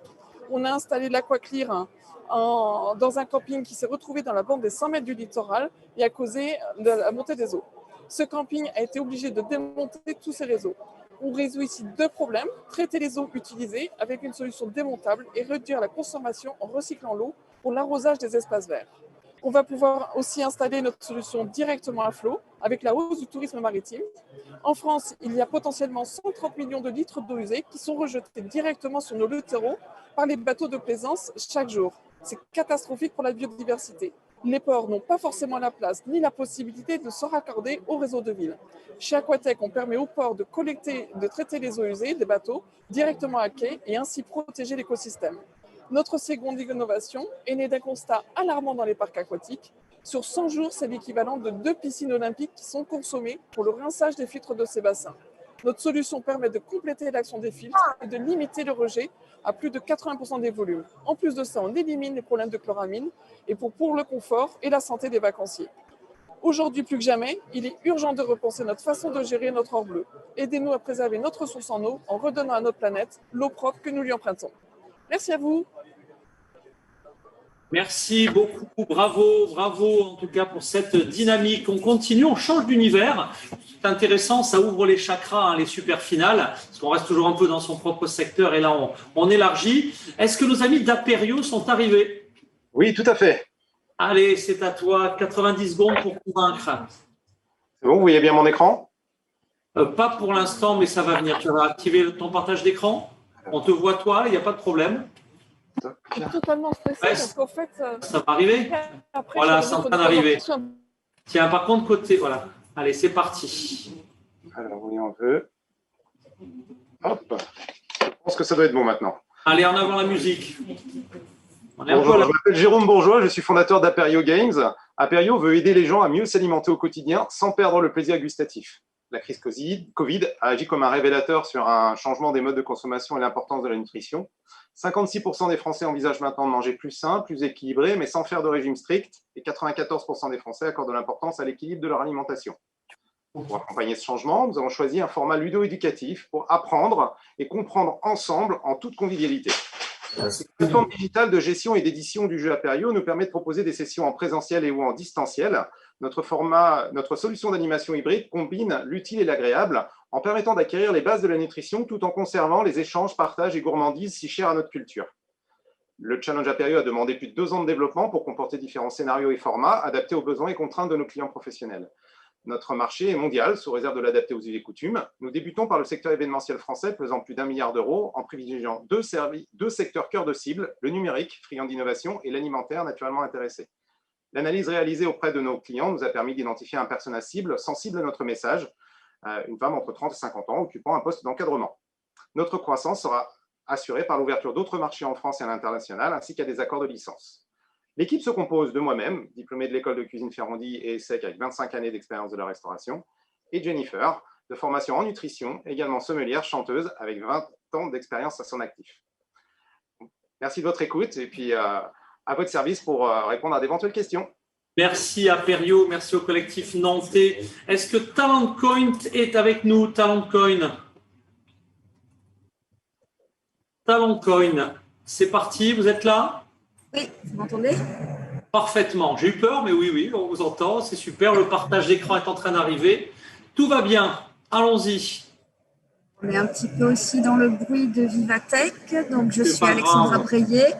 On a installé l'AquaClear dans un camping qui s'est retrouvé dans la bande des 100 mètres du littoral et a causé la montée des eaux. Ce camping a été obligé de démonter tous ses réseaux. On résout ici 2 problèmes, traiter les eaux utilisées avec une solution démontable et réduire la consommation en recyclant l'eau pour l'arrosage des espaces verts. On va pouvoir aussi installer notre solution directement à flot avec la hausse du tourisme maritime. En France, il y a potentiellement 130 millions de litres d'eau usée qui sont rejetés directement sur nos littoraux par les bateaux de plaisance chaque jour. C'est catastrophique pour la biodiversité. Les ports n'ont pas forcément la place ni la possibilité de se raccorder au réseau de ville. Chez Aquatech, on permet aux ports de traiter les eaux usées des bateaux directement à quai et ainsi protéger l'écosystème. Notre seconde innovation est née d'un constat alarmant dans les parcs aquatiques. Sur 100 jours, c'est l'équivalent de 2 piscines olympiques qui sont consommées pour le rinçage des filtres de ces bassins. Notre solution permet de compléter l'action des filtres et de limiter le rejet à plus de 80% des volumes. En plus de ça, on élimine les problèmes de chloramine et pour le confort et la santé des vacanciers. Aujourd'hui, plus que jamais, il est urgent de repenser notre façon de gérer notre or bleu. Aidez-nous à préserver notre ressource en eau en redonnant à notre planète l'eau propre que nous lui empruntons. Merci à vous. Merci beaucoup, bravo en tout cas pour cette dynamique. On continue, on change d'univers. C'est intéressant, ça ouvre les chakras, les super finales, parce qu'on reste toujours un peu dans son propre secteur et là on élargit. Est-ce que nos amis d'Aperio sont arrivés? Oui, tout à fait. Allez, c'est à toi, 90 secondes pour convaincre. C'est bon, vous voyez bien mon écran? Pas pour l'instant, mais ça va venir. Tu vas activer ton partage d'écran. On te voit toi, il n'y a pas de problème. Je suis totalement stressée parce qu'en fait… Ça va arriver. Voilà, c'est en train d'arriver. Tiens, par contre, côté… Voilà. Allez, c'est parti. Alors, oui, on veut. Hop. Je pense que ça doit être bon maintenant. Allez, en avant la musique. Bonjour, je m'appelle Jérôme Bourgeois, je suis fondateur d'Aperio Games. Aperio veut aider les gens à mieux s'alimenter au quotidien sans perdre le plaisir gustatif. La crise Covid a agi comme un révélateur sur un changement des modes de consommation et l'importance de la nutrition. 56% des Français envisagent maintenant de manger plus sain, plus équilibré, mais sans faire de régime strict. Et 94% des Français accordent de l'importance à l'équilibre de leur alimentation. Pour accompagner ce changement, nous avons choisi un format ludo-éducatif pour apprendre et comprendre ensemble en toute convivialité. La plateforme digitale de gestion et d'édition du jeu Aperio nous permet de proposer des sessions en présentiel et ou en distanciel. Notre solution d'animation hybride combine l'utile et l'agréable en permettant d'acquérir les bases de la nutrition tout en conservant les échanges, partages et gourmandises si chers à notre culture. Le challenge Aperio a demandé plus de 2 ans de développement pour comporter différents scénarios et formats adaptés aux besoins et contraintes de nos clients professionnels. Notre marché est mondial, sous réserve de l'adapter aux us et coutumes. Nous débutons par le secteur événementiel français, pesant plus d'1 milliard d'euros, en privilégiant 2 secteurs cœur de cible, le numérique, friand d'innovation, et l'alimentaire, naturellement intéressé. L'analyse réalisée auprès de nos clients nous a permis d'identifier un persona cible, sensible à notre message, une femme entre 30 et 50 ans, occupant un poste d'encadrement. Notre croissance sera assurée par l'ouverture d'autres marchés en France et à l'international, ainsi qu'à des accords de licence. L'équipe se compose de moi-même, diplômé de l'école de cuisine Ferrandi et ESSEC avec 25 années d'expérience de la restauration, et Jennifer, de formation en nutrition, également sommelière, chanteuse, avec 20 ans d'expérience à son actif. Merci de votre écoute et puis à votre service pour répondre à d'éventuelles questions. Merci à Aperio, merci au collectif nantais. Est-ce que TalentCoin est avec nous? TalentCoin, c'est parti, vous êtes là? Oui, vous m'entendez? Parfaitement. J'ai eu peur, mais oui, on vous entend. C'est super. Le partage d'écran est en train d'arriver. Tout va bien. Allons-y. On est un petit peu aussi dans le bruit de Vivatech. Donc, je suis Alexandra Breillet,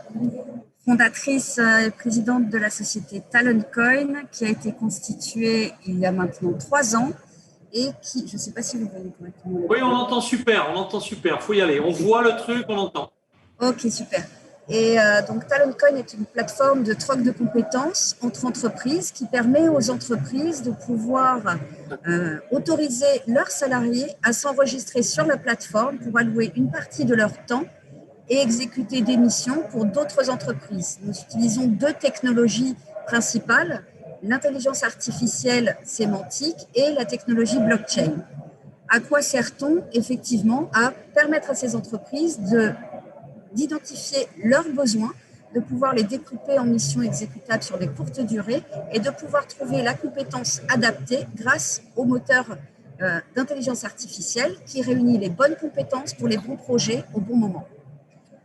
fondatrice et présidente de la société TalentCoin, qui a été constituée il y a maintenant 3 ans et qui, je ne sais pas si vous voyez correctement. Oui, on l'entend super. Il faut y aller. On voit le truc, on l'entend. Ok, super. Et donc, TalentCoin est une plateforme de troc de compétences entre entreprises qui permet aux entreprises de pouvoir autoriser leurs salariés à s'enregistrer sur la plateforme pour allouer une partie de leur temps et exécuter des missions pour d'autres entreprises. Nous utilisons 2 technologies principales, l'intelligence artificielle sémantique et la technologie blockchain. À quoi sert-on? Effectivement, à permettre à ces entreprises d'identifier leurs besoins, de pouvoir les découper en missions exécutables sur des courtes durées et de pouvoir trouver la compétence adaptée grâce au moteur d'intelligence artificielle qui réunit les bonnes compétences pour les bons projets au bon moment.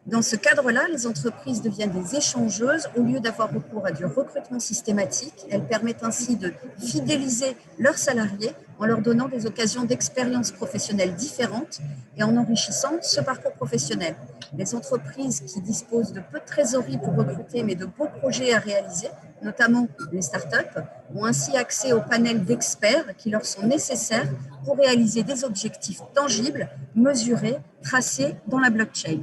Dans ce cadre-là, les entreprises deviennent des échangeuses au lieu d'avoir recours à du recrutement systématique. Elles permettent ainsi de fidéliser leurs salariés en leur donnant des occasions d'expériences professionnelles différentes et en enrichissant ce parcours professionnel. Les entreprises qui disposent de peu de trésorerie pour recruter mais de beaux projets à réaliser, notamment les startups, ont ainsi accès au panel d'experts qui leur sont nécessaires pour réaliser des objectifs tangibles, mesurés, tracés dans la blockchain.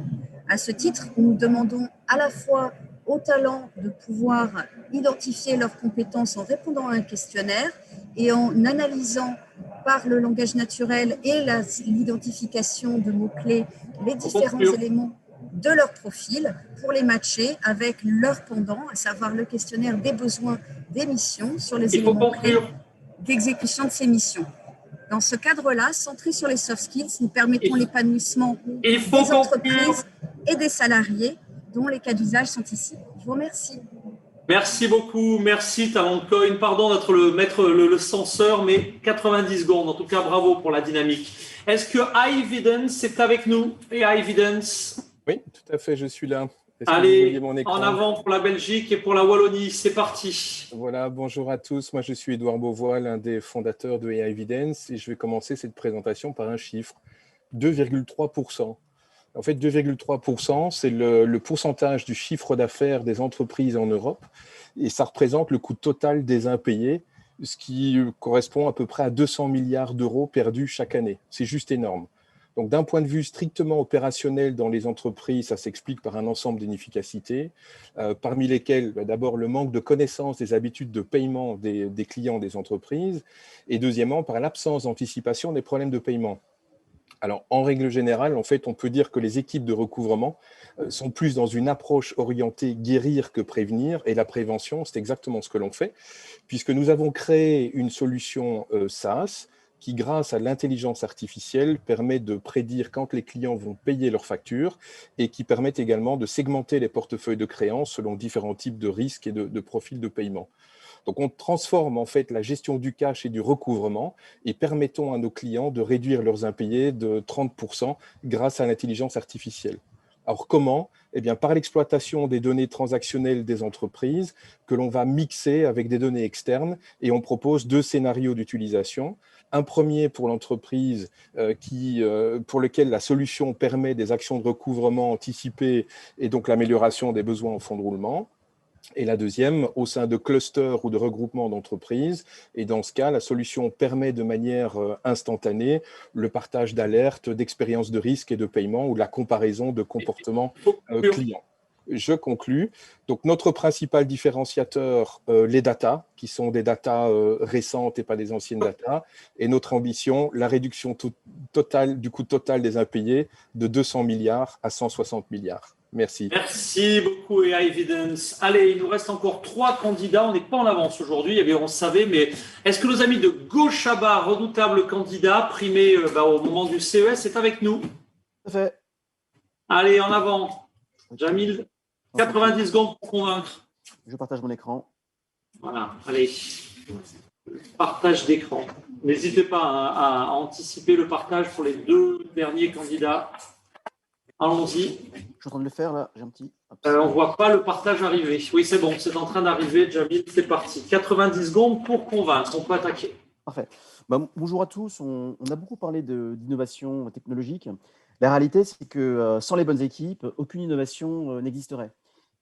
À ce titre, nous demandons à la fois aux talents de pouvoir identifier leurs compétences en répondant à un questionnaire et en analysant par le langage naturel et l'identification de mots-clés les différents éléments de leur profil pour les matcher avec leur pendant, à savoir le questionnaire des besoins des missions sur les éléments clés d'exécution de ces missions. Dans ce cadre-là, centré sur les soft skills, nous permettons l'épanouissement des entreprises et des salariés dont les cas d'usage sont ici. Je vous remercie. Merci beaucoup, merci TalentCoin. Pardon d'être le censeur, mais 90 secondes. En tout cas, bravo pour la dynamique. Est-ce que iEvidence est avec nous? Et iEvidence? Oui, tout à fait, je suis là. Allez, en avant pour la Belgique et pour la Wallonie, c'est parti. Voilà, bonjour à tous. Moi, je suis Édouard Beauvois, l'un des fondateurs de iEvidence, et je vais commencer cette présentation par un chiffre, 2,3%. En fait, 2,3%, c'est le pourcentage du chiffre d'affaires des entreprises en Europe, et ça représente le coût total des impayés, ce qui correspond à peu près à 200 milliards d'euros perdus chaque année. C'est juste énorme. Donc, d'un point de vue strictement opérationnel dans les entreprises, ça s'explique par un ensemble d'inefficacités, parmi lesquelles, d'abord, le manque de connaissance des habitudes de paiement des clients des entreprises, et deuxièmement, par l'absence d'anticipation des problèmes de paiement. Alors, en règle générale, en fait, on peut dire que les équipes de recouvrement sont plus dans une approche orientée guérir que prévenir, et la prévention, c'est exactement ce que l'on fait, puisque nous avons créé une solution SaaS qui, grâce à l'intelligence artificielle, permet de prédire quand les clients vont payer leurs factures et qui permet également de segmenter les portefeuilles de créances selon différents types de risques et de profils de paiement. Donc, on transforme en fait la gestion du cash et du recouvrement et permettons à nos clients de réduire leurs impayés de 30% grâce à l'intelligence artificielle. Alors, comment? Eh bien, par l'exploitation des données transactionnelles des entreprises que l'on va mixer avec des données externes, et on propose 2 scénarios d'utilisation. Un premier pour l'entreprise pour lequel la solution permet des actions de recouvrement anticipées et donc l'amélioration des besoins en fonds de roulement. Et la deuxième, au sein de clusters ou de regroupements d'entreprises. Et dans ce cas, la solution permet de manière instantanée le partage d'alertes, d'expériences de risque et de paiement ou la comparaison de comportements clients. Je conclus. Donc, notre principal différenciateur, les data, qui sont des data récentes et pas des anciennes data. Et notre ambition, la réduction totale du coût total des impayés de 200 milliards à 160 milliards. Merci. Merci beaucoup, iEvidence. Allez, il nous reste encore 3 candidats. On n'est pas en avance aujourd'hui, eh bien, on le savait, mais est-ce que nos amis de Gauchaba, redoutable candidat, primé au moment du CES, est avec nous? Tout à fait. Allez, en avant. Jamil, 90 secondes pour convaincre. Je partage mon écran. Voilà, allez. Partage d'écran. N'hésitez pas à anticiper le partage pour les 2 derniers candidats. Allons-y. Je suis en train de le faire là, j'ai un petit. On ne voit pas le partage arriver. Oui, c'est bon, c'est en train d'arriver. Jamil, c'est parti. 90 secondes pour convaincre. On peut attaquer. Parfait. Bonjour à tous. On a beaucoup parlé d'innovation technologique. La réalité, c'est que sans les bonnes équipes, aucune innovation n'existerait.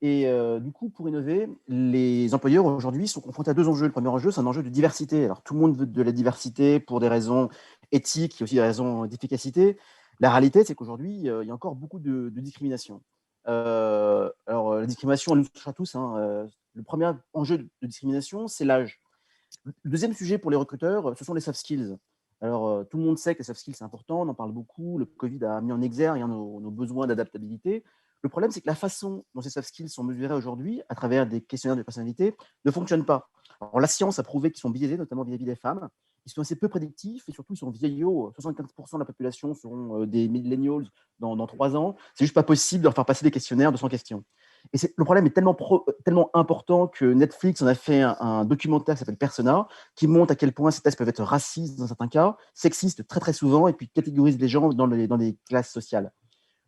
Et du coup, pour innover, les employeurs aujourd'hui sont confrontés à 2 enjeux. Le premier enjeu, c'est un enjeu de diversité. Alors, tout le monde veut de la diversité pour des raisons éthiques et aussi des raisons d'efficacité. La réalité, c'est qu'aujourd'hui, il y a encore beaucoup de discrimination. Alors, la discrimination, elle nous touche à tous. Le premier enjeu de discrimination, c'est l'âge. Le deuxième sujet pour les recruteurs, ce sont les soft skills. Alors, tout le monde sait que les soft skills, c'est important, on en parle beaucoup. Le Covid a mis en exergue nos besoins d'adaptabilité. Le problème, c'est que la façon dont ces soft skills sont mesurés aujourd'hui, à travers des questionnaires de personnalité, ne fonctionne pas. Alors, la science a prouvé qu'ils sont biaisés, notamment vis-à-vis des femmes. Ils sont assez peu prédictifs et surtout, ils sont vieillots. 75% de la population seront des millennials dans 3 ans. C'est juste pas possible de leur faire passer des questionnaires de 100 questions. Et le problème est tellement important que Netflix en a fait un documentaire qui s'appelle Persona, qui montre à quel point ces tests peuvent être racistes dans certains cas, sexistes très très souvent, et puis catégorisent les gens dans les classes sociales.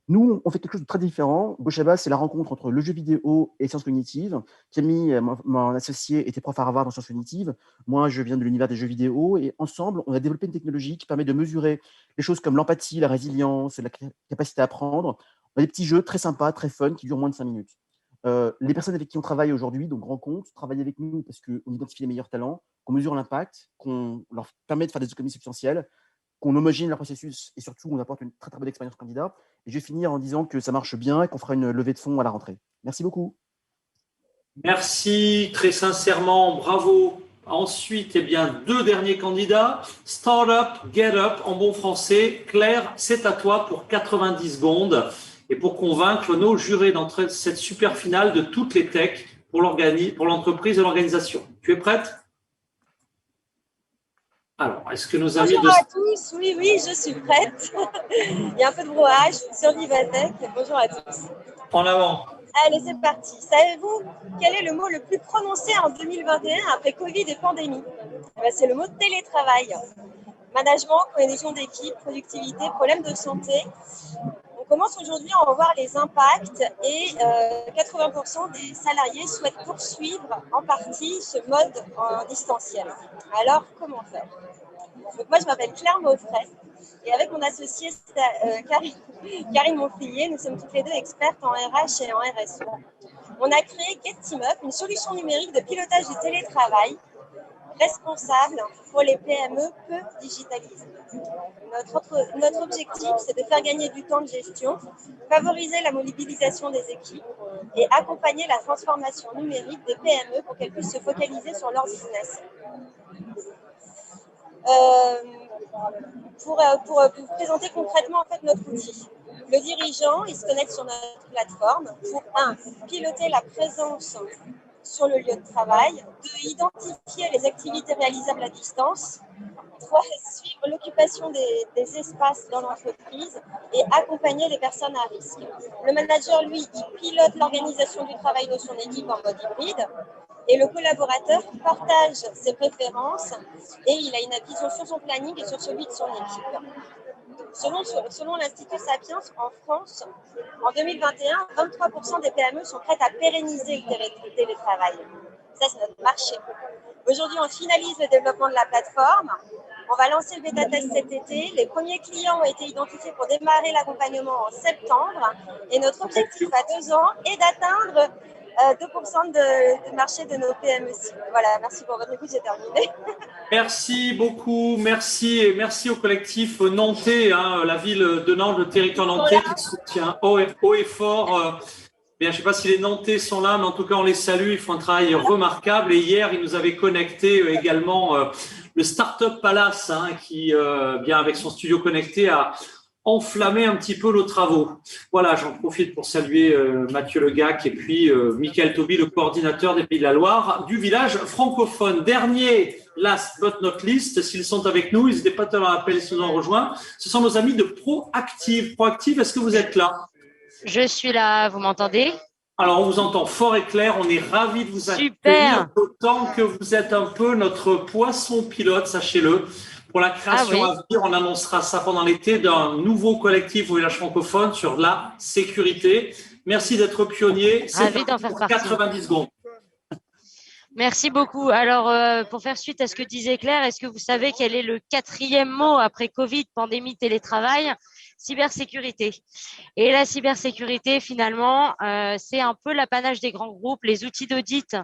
Nous, on fait quelque chose de très différent. Gauchaba, c'est la rencontre entre le jeu vidéo et les sciences cognitives. Camille, mon associé, était prof à Harvard en sciences cognitives. Moi, je viens de l'univers des jeux vidéo. Et ensemble, on a développé une technologie qui permet de mesurer les choses comme l'empathie, la résilience, la capacité à apprendre. On a des petits jeux très sympas, très fun, qui durent moins de 5 minutes. Les personnes avec qui on travaille aujourd'hui, donc grands comptes, travaillent avec nous parce qu'on identifie les meilleurs talents, qu'on mesure l'impact, qu'on leur permet de faire des économies substantielles, qu'on homogène leur processus et surtout on apporte une très très bonne expérience candidat. Et je vais finir en disant que ça marche bien et qu'on fera une levée de fonds à la rentrée. Merci beaucoup. Merci très sincèrement, bravo. Ensuite, 2 derniers candidats. Startup, Get Up en bon français. Claire, c'est à toi pour 90 secondes. et pour convaincre nos jurés d'entrer cette super finale de toutes les techs pour l'entreprise et l'organisation. Tu es prête? Alors, est-ce que nos amis... Bonjour à tous, oui, je suis prête. Il y a un peu de brouillage sur Vivatech. Bonjour à tous. En avant. Allez, c'est parti. Savez-vous quel est le mot le plus prononcé en 2021 après Covid et pandémie? C'est le mot télétravail. Management, cohésion d'équipe, productivité, problèmes de santé. On commence aujourd'hui à en voir les impacts et 80% des salariés souhaitent poursuivre en partie ce mode en distanciel. Alors, comment faire? Donc moi, je m'appelle Claire Maufray et avec mon associé Karine Monflier, nous sommes toutes les deux expertes en RH et en RSE. On a créé Get Team Up, une solution numérique de pilotage du télétravail responsable pour les PME peu digitalisées. Notre objectif, c'est de faire gagner du temps de gestion, favoriser la mobilisation des équipes et accompagner la transformation numérique des PME pour qu'elles puissent se focaliser sur leur business. Pour vous présenter concrètement en fait, notre outil. Le dirigeant, il se connecte sur notre plateforme pour 1. Piloter la présence sur le lieu de travail, 2. Identifier les activités réalisables à distance, 3. Suivre l'occupation des espaces dans l'entreprise et accompagner les personnes à risque. Le manager, lui, il pilote l'organisation du travail de son équipe en mode hybride et le collaborateur partage ses préférences et il a une vision sur son planning et sur celui de son équipe. Selon l'Institut Sapiens, en France, en 2021, 23% des PME sont prêtes à pérenniser le télétravail. Ça, c'est notre marché. Aujourd'hui, on finalise le développement de la plateforme. On va lancer le bêta-test cet été. Les premiers clients ont été identifiés pour démarrer l'accompagnement en septembre. Et notre objectif à 2 ans est d'atteindre 2% du marché de nos PME. Voilà, merci pour votre écoute, j'ai terminé. Merci beaucoup, merci et merci au collectif nantais, la ville de Nantes, le territoire nantais qui soutient haut et fort. Bien, je ne sais pas si les Nantais sont là, mais en tout cas, on les salue, ils font un travail remarquable. Et hier, ils nous avaient connecté également le Startup Palace, qui, bien avec son studio connecté, a enflammer un petit peu nos travaux. Voilà, j'en profite pour saluer Mathieu Legac et puis Michael Toby, le coordinateur des Pays de la Loire du village francophone. Dernier, last but not least, s'ils sont avec nous, n'hésitez pas à leur appeler si nous en rejoint. Ce sont nos amis de Proactive. Proactive, est-ce que vous êtes là? Je suis là, vous m'entendez? Alors, on vous entend fort et clair, on est ravis de vous accueillir, d'autant que vous êtes un peu notre poisson pilote, sachez-le. Pour la création à venir, on annoncera ça pendant l'été d'un nouveau collectif au village francophone sur la sécurité. Merci d'être pionnier. C'est ravi d'en faire partie. 90 secondes. Merci beaucoup. Alors, pour faire suite à ce que disait Claire, est-ce que vous savez quel est le 4e mot après Covid, pandémie, télétravail? Cybersécurité. Et la cybersécurité, finalement, c'est un peu l'apanage des grands groupes. Les outils d'audit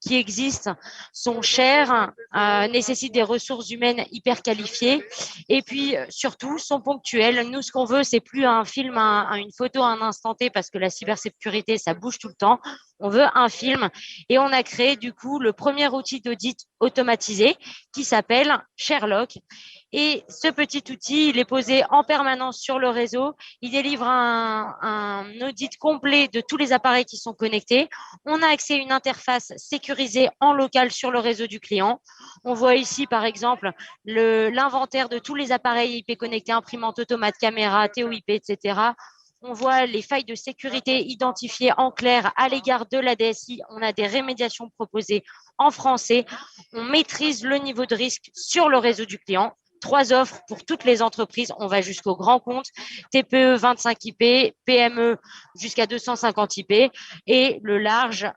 qui existent sont chers, nécessitent des ressources humaines hyper qualifiées et puis surtout sont ponctuels. Nous, ce qu'on veut, c'est plus un film, une photo, un instant T, parce que la cybersécurité, ça bouge tout le temps. On veut un film et on a créé du coup le premier outil d'audit automatisé qui s'appelle Sherlock. Et ce petit outil, il est posé en permanence sur le réseau. Il délivre un audit complet de tous les appareils qui sont connectés. On a accès à une interface sécurisée en local sur le réseau du client. On voit ici, par exemple, l'inventaire de tous les appareils IP connectés, imprimantes, automates, caméras, TOIP, etc. On voit les failles de sécurité identifiées en clair à l'égard de la DSI. On a des rémédiations proposées en français. On maîtrise le niveau de risque sur le réseau du client. 3 offres pour toutes les entreprises. On va jusqu'au grand compte, TPE 25 IP, PME jusqu'à 250 IP et le large,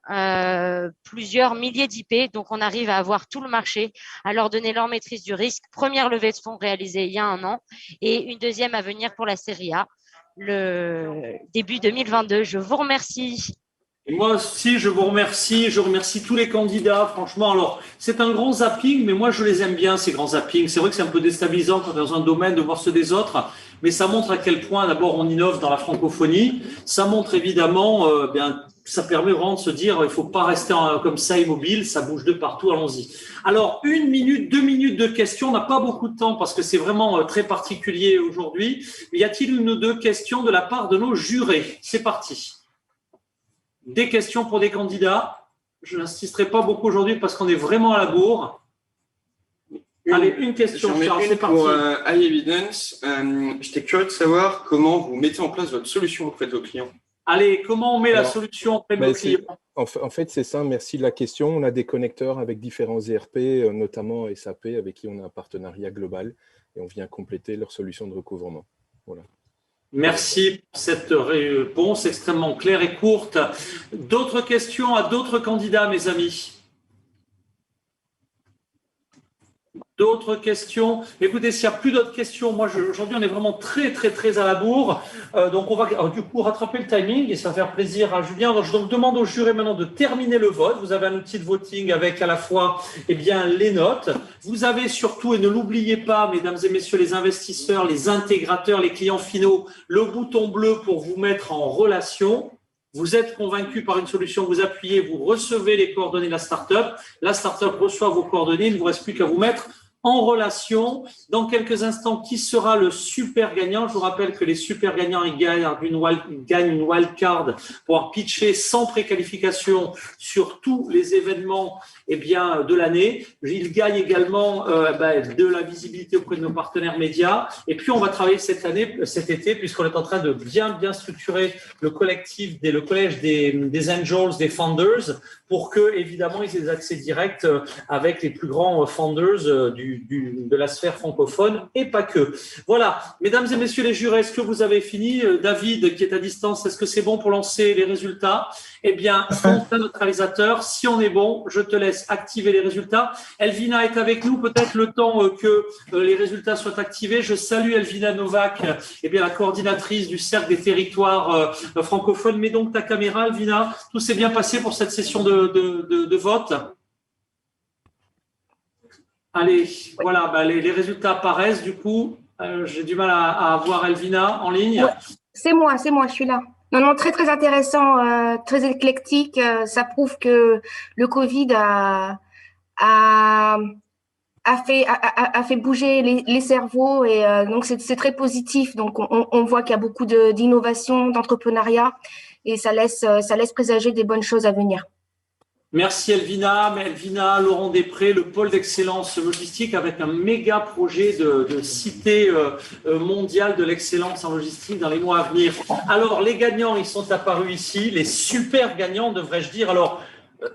plusieurs milliers d'IP. Donc, on arrive à avoir tout le marché, à leur donner leur maîtrise du risque. Première levée de fonds réalisée il y a 1 an et une deuxième à venir pour la série A, le début 2022. Je vous remercie. Et moi aussi, je vous remercie. Je remercie tous les candidats. Franchement, alors, c'est un grand zapping, mais moi, je les aime bien, ces grands zappings. C'est vrai que c'est un peu déstabilisant quand dans un domaine de voir ceux des autres, mais ça montre à quel point, d'abord, on innove dans la francophonie. Ça montre évidemment, ça permet vraiment de se dire, il ne faut pas rester comme ça immobile, ça bouge de partout, allons-y. Alors, 1 minute, 2 minutes de questions. On n'a pas beaucoup de temps parce que c'est vraiment très particulier aujourd'hui. Y a-t-il une ou deux questions de la part de nos jurés? C'est parti. Des questions pour des candidats. Je n'insisterai pas beaucoup aujourd'hui parce qu'on est vraiment à la bourre. Allez, une question, Charles, c'est parti. Pour iEvidence, j'étais curieux de savoir comment vous mettez en place votre solution auprès de vos clients. Allez, comment on met la solution auprès de nos clients? En fait, c'est ça. Merci de la question. On a des connecteurs avec différents ERP, notamment SAP, avec qui on a un partenariat global et on vient compléter leur solution de recouvrement. Voilà. Merci pour cette réponse extrêmement claire et courte. D'autres questions à d'autres candidats, mes amis? D'autres questions? Écoutez, s'il n'y a plus d'autres questions, moi aujourd'hui on est vraiment très à la bourre. Donc on va du coup rattraper le timing et ça va faire plaisir à Julien. Donc, je demande au jury maintenant de terminer le vote. Vous avez un outil de voting avec à la fois les notes. Vous avez surtout, et ne l'oubliez pas, mesdames et messieurs les investisseurs, les intégrateurs, les clients finaux, le bouton bleu pour vous mettre en relation. Vous êtes convaincu par une solution, vous appuyez, vous recevez les coordonnées de la start-up. La start-up reçoit vos coordonnées, il ne vous reste plus qu'à vous mettre en relation. Dans quelques instants, qui sera le super gagnant? Je vous rappelle que les super gagnants, ils gagnent une wildcard pour pitcher sans préqualification sur tous les événements de l'année. Ils gagnent également de la visibilité auprès de nos partenaires médias. Et puis, on va travailler cet été, puisqu'on est en train de bien structurer le collège des angels, des founders, pour que, évidemment, ils aient des accès directs avec les plus grands founders de la sphère francophone et pas que. Voilà, mesdames et messieurs les jurés, est-ce que vous avez fini? David, qui est à distance, est-ce que c'est bon pour lancer les résultats? Eh bien, notre réalisateur, si on est bon, je te laisse activer les résultats. Elvina est avec nous, peut-être le temps que les résultats soient activés. Je salue Elvina Novak, la coordinatrice du Cercle des territoires francophones. Mets donc ta caméra, Elvina. Tout s'est bien passé pour cette session de vote? Allez, voilà, les résultats apparaissent du coup. J'ai du mal à voir Elvina en ligne. Ouais, c'est moi, je suis là. Non, très intéressant, très éclectique. Ça prouve que le Covid a fait bouger les cerveaux et donc c'est très positif. Donc on voit qu'il y a beaucoup d'innovation, d'entrepreneuriat et ça laisse présager des bonnes choses à venir. Merci Elvina, Laurent Després, le pôle d'excellence logistique avec un méga projet de cité mondiale de l'excellence en logistique dans les mois à venir. Alors les gagnants, ils sont apparus ici, les super gagnants devrais-je dire. Alors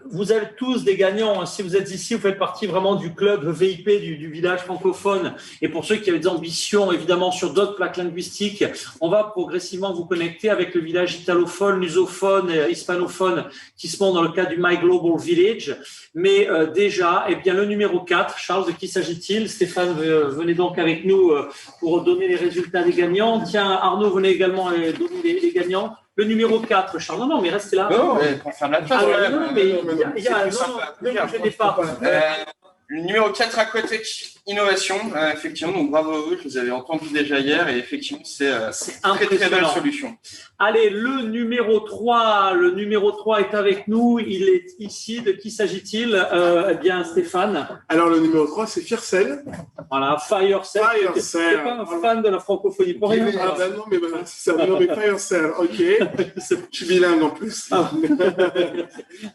vous êtes tous des gagnants. Si vous êtes ici, vous faites partie vraiment du club VIP du village francophone. Et pour ceux qui avaient des ambitions, évidemment, sur d'autres plaques linguistiques, on va progressivement vous connecter avec le village italophone, lusophone, hispanophone qui se montent dans le cadre du My Global Village. Mais déjà, le numéro 4, Charles, de qui s'agit-il? Stéphane, venez donc avec nous pour donner les résultats des gagnants. Tiens, Arnaud, venez également donner les gagnants. Le numéro 4, Charles. Non, mais restez là. Non, mais pour faire de la place. Le numéro 4, Aquatech Innovation. Effectivement, donc bravo à vous. Je vous avais entendu déjà hier et effectivement, c'est une très belle solution. Allez, le numéro 3 est avec nous. Il est ici. De qui s'agit-il? Stéphane. Alors, le numéro 3, c'est Fiercel. Voilà, Firecell. Tu n'es pas un fan de la francophonie pour rien. Non, mais voilà, c'est ça. Non, mais Firecell, ok. Je suis bilingue en plus.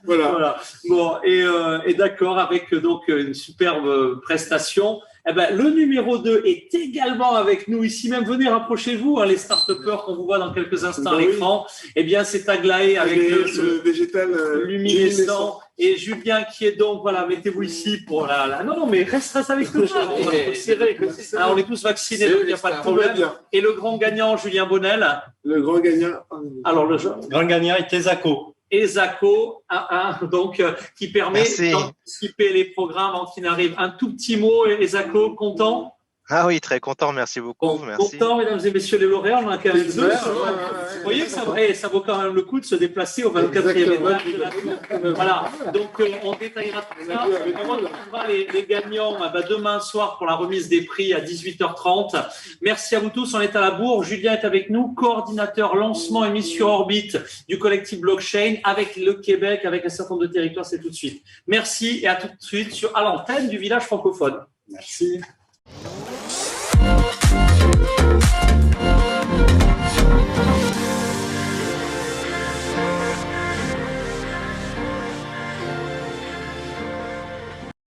Voilà. Bon, et d'accord, avec donc une superbe prestation. Le numéro 2 est également avec nous ici même. Venez, rapprochez-vous, les start-upers qu'on vous voit dans quelques instants à l'écran. C'est Aglaé avec le végétal luminescent. Et Julien qui est donc, mettez-vous ici pour la… Non, mais reste avec nous. On est tous vaccinés, donc il n'y a pas de problème. Et le grand gagnant, Julien Bonnel. Le grand gagnant. Alors, le grand gagnant est Esaco. Esaco, donc qui permet d'anticiper les programmes avant qu'ils n'arrivent. Un tout petit mot, Esaco, content? Ah oui, très content, merci beaucoup. Merci. Content, mesdames et messieurs les lauréats, on en a quand même deux. Vous voyez que ça vaut quand même le coup de se déplacer au 24e étage de la tour. Voilà, donc on détaillera tout ça. On retrouvera les gagnants demain soir pour la remise des prix à 18h30. Merci à vous tous, on est à la bourre. Julien est avec nous, coordinateur lancement et mise sur orbite du collectif blockchain avec le Québec, avec un certain nombre de territoires, c'est tout de suite. Merci et à tout de suite à l'antenne du village francophone. Merci.